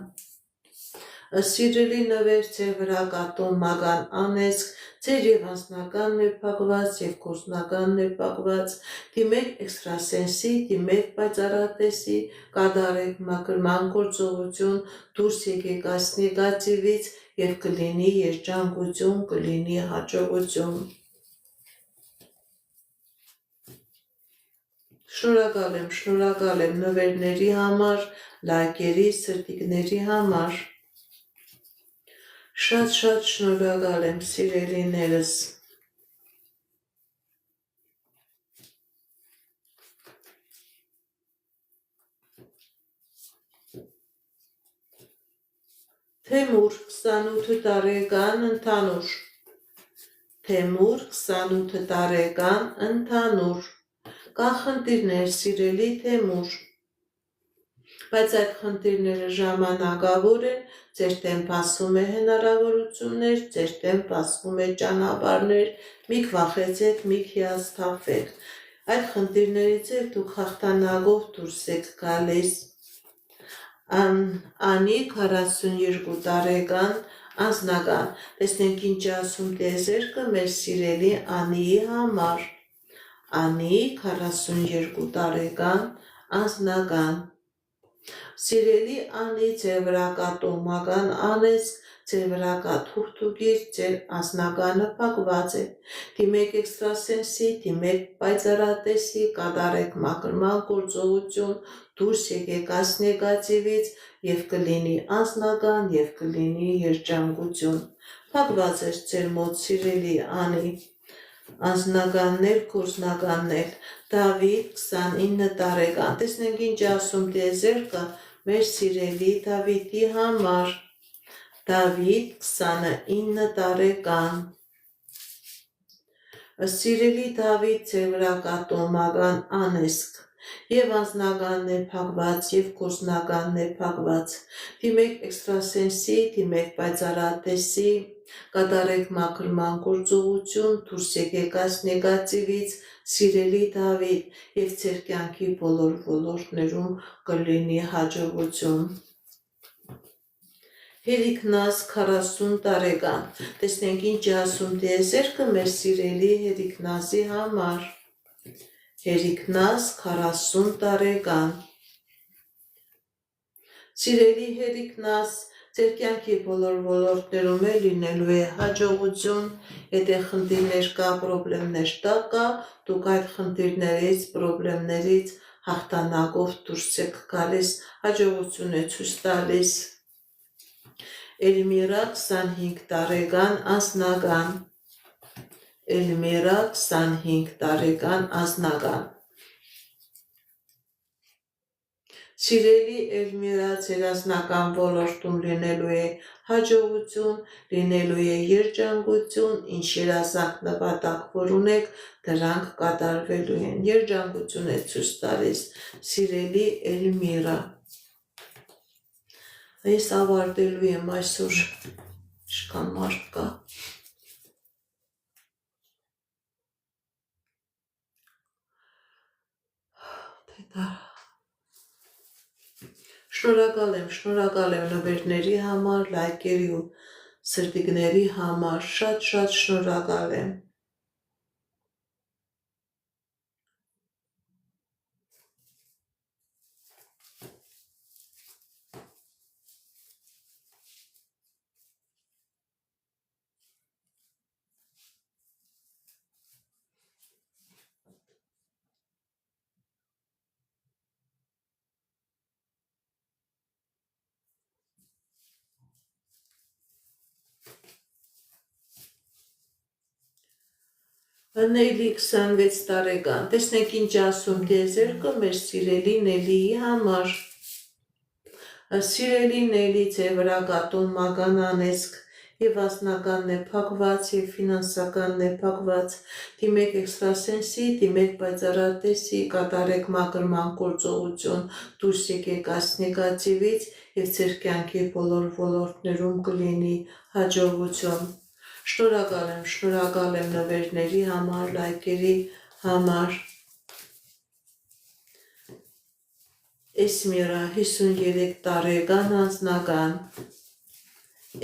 Սիրելի նվեր, ձեր վրա կատումական անեցք, ձեր եւ անձնականն է փակված եւ գործնականն է փակված, դիմեք էքստրասենսի, դիմեք պայծառատեսի, կատարեք մաքրման գործողություն, դուրս եկեք այս նեգատիվից եւ կլինի երջանկություն, կլինի հաջողություն։ Շնորհակալ եմ նվերների համար, լայքերի, սրտիկների համար։ Շատ շնորհակալ եմ, սիրելիներս։ Թեմուր 28 տարեկան ընդհանուր։ Թեմուր 28 տարեկան ընդհանուր։ Կա խնդիրներ, սիրելի Թեմուր, բայց այդ խնդիրները ժամանակավոր են, ձեր դեմ բացվում է հնարավորություններ, ձեր դեմ բացվում է ճանապարհներ, մի վախեցեք, մի հիասթափվեք։ Այդ խնդիրներից էլ դուք հաղթանակով դուրս եք գալիս։ Անի 42 տարեկան անձնական։ Տեսնենք ինչ ասում տիեզերքը մեր սիրելի Անիի համար։ Անի 42 տարեկան անձնական։ Սիրելի Անի, ձեր վրա կա տոհմական անեծք, ձեր վրա կա թուղթուկիր, ձեր անձնականը փակված է։ Դիմեք էքստրասենսի, դիմեք պայծառատեսի, կատարեք մաքրման գործողություն, դուրս եկեք այս նեգատիվից եւ կլինի անձնական եւ կլինի երջանկություն։ Փակված է ձեր մոտ, սիրելի Անի, անձնականներ, գործնականներ։ Դավիթ 29 տարեկան։ Տեսնենք ինչ ասում տիեզերքը մեր սիրելի Դավիթի համար։ Դավիթ 29 տարեկան։ Սիրելի Դավիթ, ձեր վրա կա տոհմական անեծք, եւ անձնականն է փակված, եւ գործնականն է փակված։ Դիմեք էքստրասենսի, դիմեք պայծառատեսի, կատարեք մաքրման գործողություն, դուրս եկեք այս նեգատիվից, սիրելի Դավիթ, եւ ձեր կյանքի բոլոր ոլորտներում կլինի հաջողություն։ Հերիքնազ 40 տարեկան։ Տեսնենք ինչ ասում տիեզերքը մեր սիրելի Հերիքնազի համար։ Հերիքնազ 40 տարեկան։ Սիրելի Հերիքնազ, ձեր կյանքի բոլոր ոլորտներում է լինելու է հաջողություն, եթե խնդիրներ կա, պրոբլեմներ կա, դուք այդ խնդիրներից, պրոբլեմներից հաղթանակով դուրս եք գալիս, հաջողություն է ցույց տալիս։ Էլմիրա 25 տարեկան անձնական։ Էլմիրա 25 տարեկան անձնական։ Սիրելի Էլմիրա, ձեր անձնական ոլորտում լինելու է հաջողություն, լինելու է երջանկություն, ինչ երազանք նպատակ որ ունեք, դրանք կատարվելու են։ Երջանկություն է ցույց տալիս, սիրելի Էլմիրա։ Ես ավարտելու եմ այսօր, ինչքան մարդ կա։ Շնորհակալ եմ նվերների համար, լայքերի ու սրտիկների համար, շատ շնորհակալ եմ։ Նելի 26 տարեկան։ Տեսնենք ինչ ասում տիեզերքը մեր սիրելի Նելիի համար։ Սիրելի Նելի, ձեր վրա կա տոհմական անեծք, եւ անձնականն է փակված, եւ ֆինանսականն է փակված։ Դիմեք էքստրասենսի, դիմեք պայծառատեսի, կատարեք մաքրման գործողություն, դուրս եկեք այս նեգատիվից եւ ձեր կյանքի բոլոր ոլորտներում կլինի հաջողություն։ Շնորհակալ եմ նվերների համար, լայքերի համար։ Էսմիրա 53 տարեկան անձնական։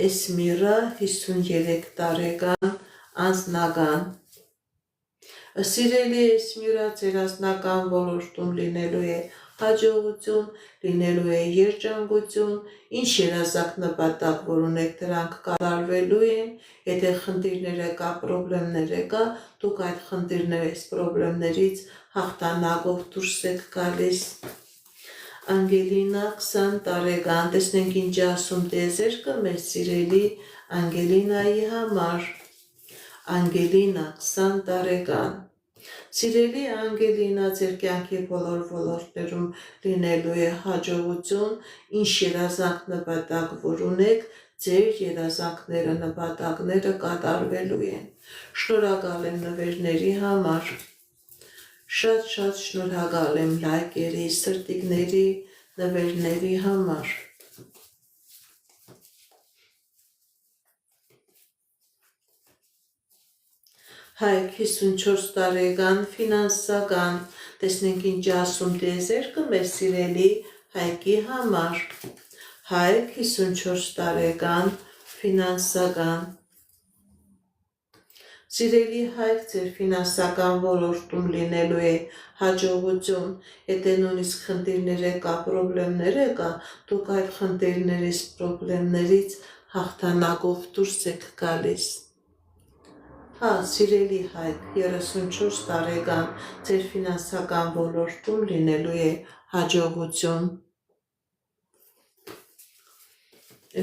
Էսմիրա 53 տարեկան անձնական։ Սիրելի Էսմիրա, ձեր անձնական ոլորտում լինելու է հաջողություն, լինելու է երջանկություն, ինչ երազանք նպատակ, որ ունեք դրանք կատարվելու են, եթե խնդիրներ կա, պրոբլեմներ կա, դուք այդ խնդիրներից, պրոբլեմներից հաղթանակով դուրս եք գալիս։ Անգելինա 20 տարեկան, տեսնենք ինչ ասում տիեզերքը մեր սիրելի Անգելինայի համար։ Անգելինա 20 տարեկան։ Սիրելի Անգելինա, ձեր կյանքի բոլոր ոլորտներում լինելու է հաջողություն, ինչ երազանք նպատակ, որ ունեք, ձեր երազանքները, նպատակները կատարվելու են։ Շնորհակալ եմ նվերների համար։ Շատ շնորհակալ եմ լայքերի, սրտիկների, նվերների համար։ Հայք 54 տարեկան, ֆինանսական, տեսնենք ինչ ասում տիեզերքը մեր սիրելի Հայկի համար։ Հայք 54 տարեկան, ֆինանսական։ Սիրելի Հայք, ձեր ֆինանսական ոլորտում լինելու է հաջողություն, եթե նույնիսկ խնդիրներ կա, պրոբլեմներ կա, դուք այդ խնդիրներից, պրոբլեմներից հաղթանակով դուրս եք գալիս։ Սիրելի Հայք, 34 տարեկան, ձեր ֆինանսական ոլորտում լինելու է հաջողություն։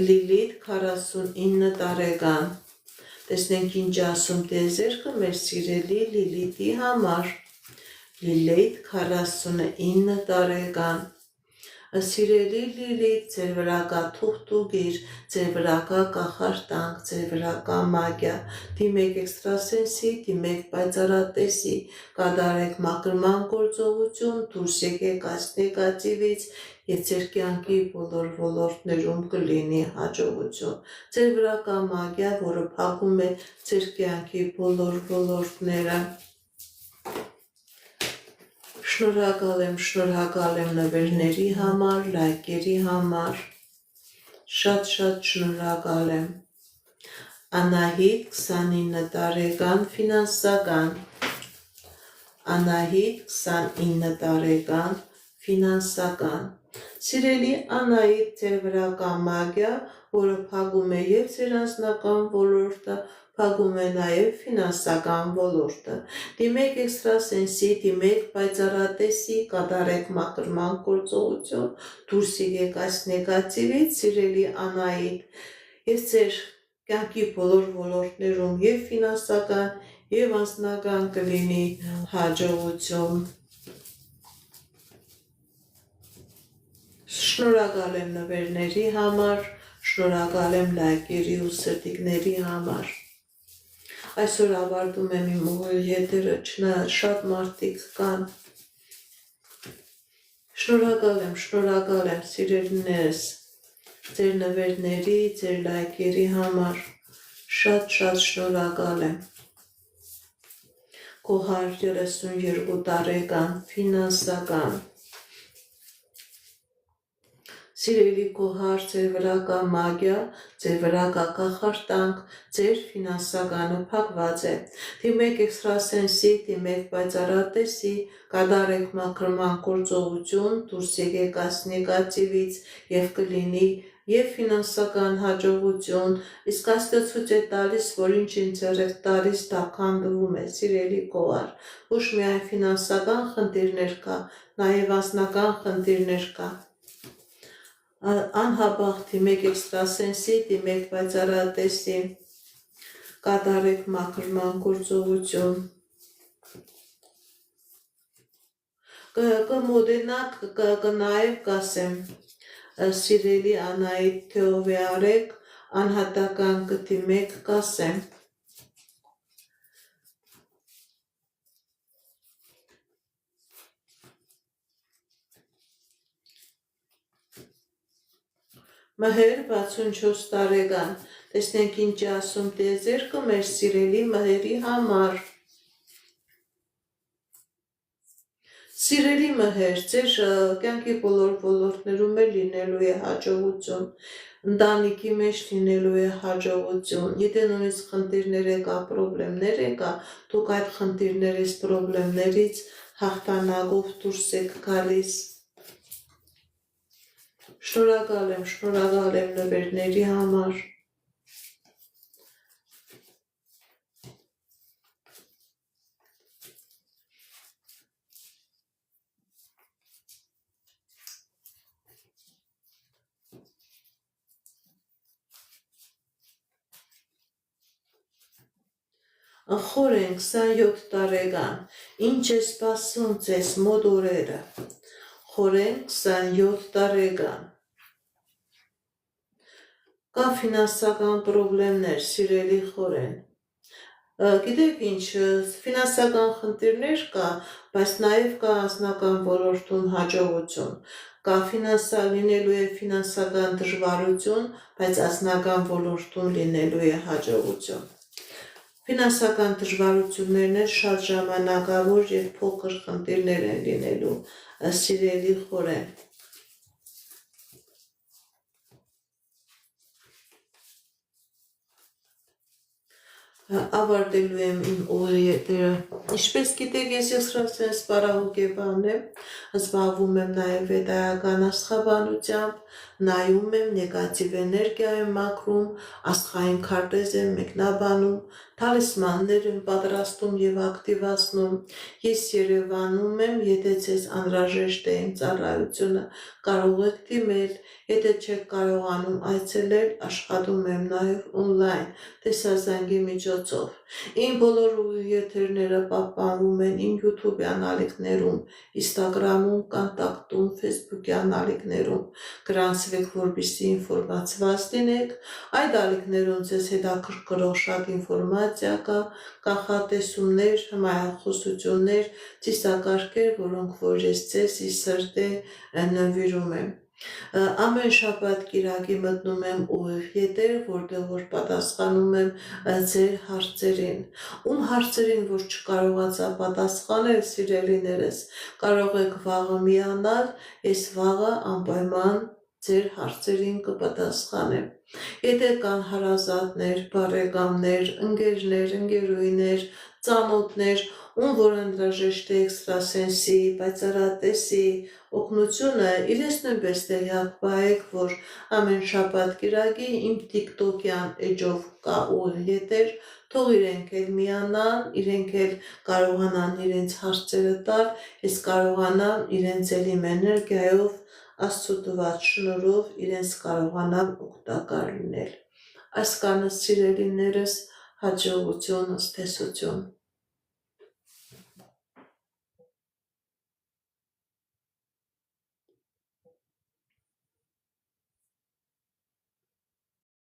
Լիլիթ 49 տարեկան, տեսնենք ինչ ասում տիեզերքը մեր սիրելի Լիլիթի համար։ Լիլիթ 49 տարեկան։ Սիրելի Լիլիթ, ձեր վրա կա թուղթուգիր, ձեր վրա կա կախարդանք, ձեր վրա կա մագիա, դիմեք էքստրասենսի, դիմեք պայծառատեսի, կատարեք մաքրման գործողություն, դուրս եկեք այս նեգատիվից եւ ձեր կյանքի բոլոր ոլորտներում կլինի հաջողություն։ Ձեր վրա կա մագիա, որը փակում է ձեր կյանքի բոլոր ոլորտները։ Շնորհակալ եմ նվերների համար, լայքերի համար, շատ շնորհակալ եմ։ Անահիտ 29 տարեկան, ֆինանսական։ Անահիտ 29 տարեկան, ֆինանսական։ Սիրելի Անահիտ, ձեր վրա կա մագիա, որը փակում է եւ ձեր անձնական ոլորտը, փակում է նաև ֆինանսական ոլորտը։ Դիմեք էքստրասենսի, դիմեք պայծառատեսի, կատարեք մաքրման գործողություն, դուրս եկեք այս նեգատիվից, սիրելի Անահիտ, եւ ձեր կյանքի բոլոր ոլորտներում եւ ֆինանսական եւ անձնական կլինի հաջողություն։ Շնորհակալ եմ նվերների համար, շնորհակալ եմ լայքերի ու սրտիկների համար։ Այսօր ավարտում եմ իմ ուղիղ եթերը, չնայած շատ մարդիկ կան։ Շնորհակալ եմ սիրելիներս, ձեր նվերների, ձեր լայքերի համար, շատ շնորհակալ եմ։ Կոհար 32 տարեկան, ֆինանսական։ Սիրելի Կոհար, ձեր վրա կա մագիա, ձեր վրա կա կախարդանք, ձեր ֆինանսականը փակված է։ Դիմեք էքստրասենսի, դիմեք պայծառատեսի, կատարեք մաքրման գործողություն, դուրս եկեք այս նեգատիվից եւ կլինի եւ ֆինանսական հաջողություն, իսկ Աստծո է տալիս, որ ինչ ձեր եք տալիս, դա քանդվում է, սիրելի Կոհար։ Ոչ միայն ֆինանսական խնդիրներ կա, նաեւ անձնական խնդիրներ կա։ Անհապաղ դիմեք էքստրասենսի, դիմեք պայծառատեսի, կատարեք մաքրման գործողություն։ Կմոտենաք, կնայեք, կասեմ, սիրելի Անահիտ, թե ով է արեք, անհատական կդիմեք, կասեմ։ Մհեր 64 տարեկան, տեսնենք ինչ ասում տիեզերքը մեր սիրելի Մհերի համար։ Սիրելի Մհեր, ձեր կյանքի բոլոր ոլորտներում լինելու է հաջողություն, ընտանիքի մեջ լինելու է հաջողություն, եթե նույնիսկ խնդիրներ կա, պրոբլեմներ կա, դուք այդ խնդիրներից, պրոբլեմներից հաղթանակով դուրս եք գալիս։ Շնորհակալ եմ նվերների համար։ Խորեն 27 տարեկան, ինչ է սպասում ձեզ մոտ օրերը։ Խորեն 27 տարեկան։ Կա ֆինանսական պրոբլեմներ, սիրելի խորեն։ Գիտեք ինչ, ֆինանսական խնդիրներ կա, բայց նաև կա անձնական ոլորտում հաջողություն։ Կա լինելու է ֆինանսական դժվարություն, բայց անձնական ոլորտում լինելու է հաջողություն։ Ֆինանսական դժվարություններն էլ շատ ժամանակավոր և փոքր խնդիրներ են լինելու, սիրելի խորեն։ Ավարտելու եմ իմ օրերը։ Ինչպես գիտեք, ես եսրասեն սպարահոգեբան եմ, զբաղվում եմ նաև վեդայական աստղաբանությամբ, նայում եմ, նեգատիվ էներգիա եմ մաքրում, աստղային քարտեզ եմ մեկնաբանում, թալիսմաններ եմ պատրաստում և ակտիվացնում։ Ես Երևանում եմ, եթե ձեզ անհրաժեշտ է իմ ծառայությունը, կարող եք դիմել, եթե չեք կարողանում այցելել, աշխատում եմ նաև օնլայն, տեսազանգի միջոցով։ Իմ բոլոր եթերները պահպանվում են իմ YouTube-յան ալիքներում, Instagram-ում, Կոնտակտում, Facebook-յան ալիքներում։ Գրանցվեք, որպեսզի ինֆորմացված լինեք։ Այդ ալիքներում ձեզ հետաքրքրող շատ ինֆորմացիա կա, կանխատեսումներ, հմայախոսություններ, ծիսակարգեր, որոնք որ ես ձեզ սրտե նվիրում եմ։ Ամեն շաբաթ կիրակի մտնում եմ ուղիղ եթեր, որտեղ որ պատասխանում եմ ձեր հարցերին։ Ում հարցերին, որ չկարողացա պատասխանել, սիրելիներս, կարող եք վաղը միանալ, ես վաղը անպայման ձեր հարցերին կպատասխանեմ։ Եթե կան հարազատներ, բարեկամներ, ընկերներ, ընկերուհիներ, ծանոթներ, ում որ անհրաժեշտ է էքստրասենսի, պայծառատեսի օգնությունը, իրենց նույնպես տեղյակ պահեք, որ ամեն շաբաթ կիրակի իմ TikTok-յան էջով կա ուղիղ եթեր, թող իրենք էլ միանան, իրենք էլ կարողանան իրենց հարցերը տալ, ես կարողանամ իրենց էլ իմ էներգիայով, Աստծո տված շնորհով իրենց կարողանամ օգտակար լինել։ Այս կանը սիրելիներս, հաջողություն, ցտեսություն։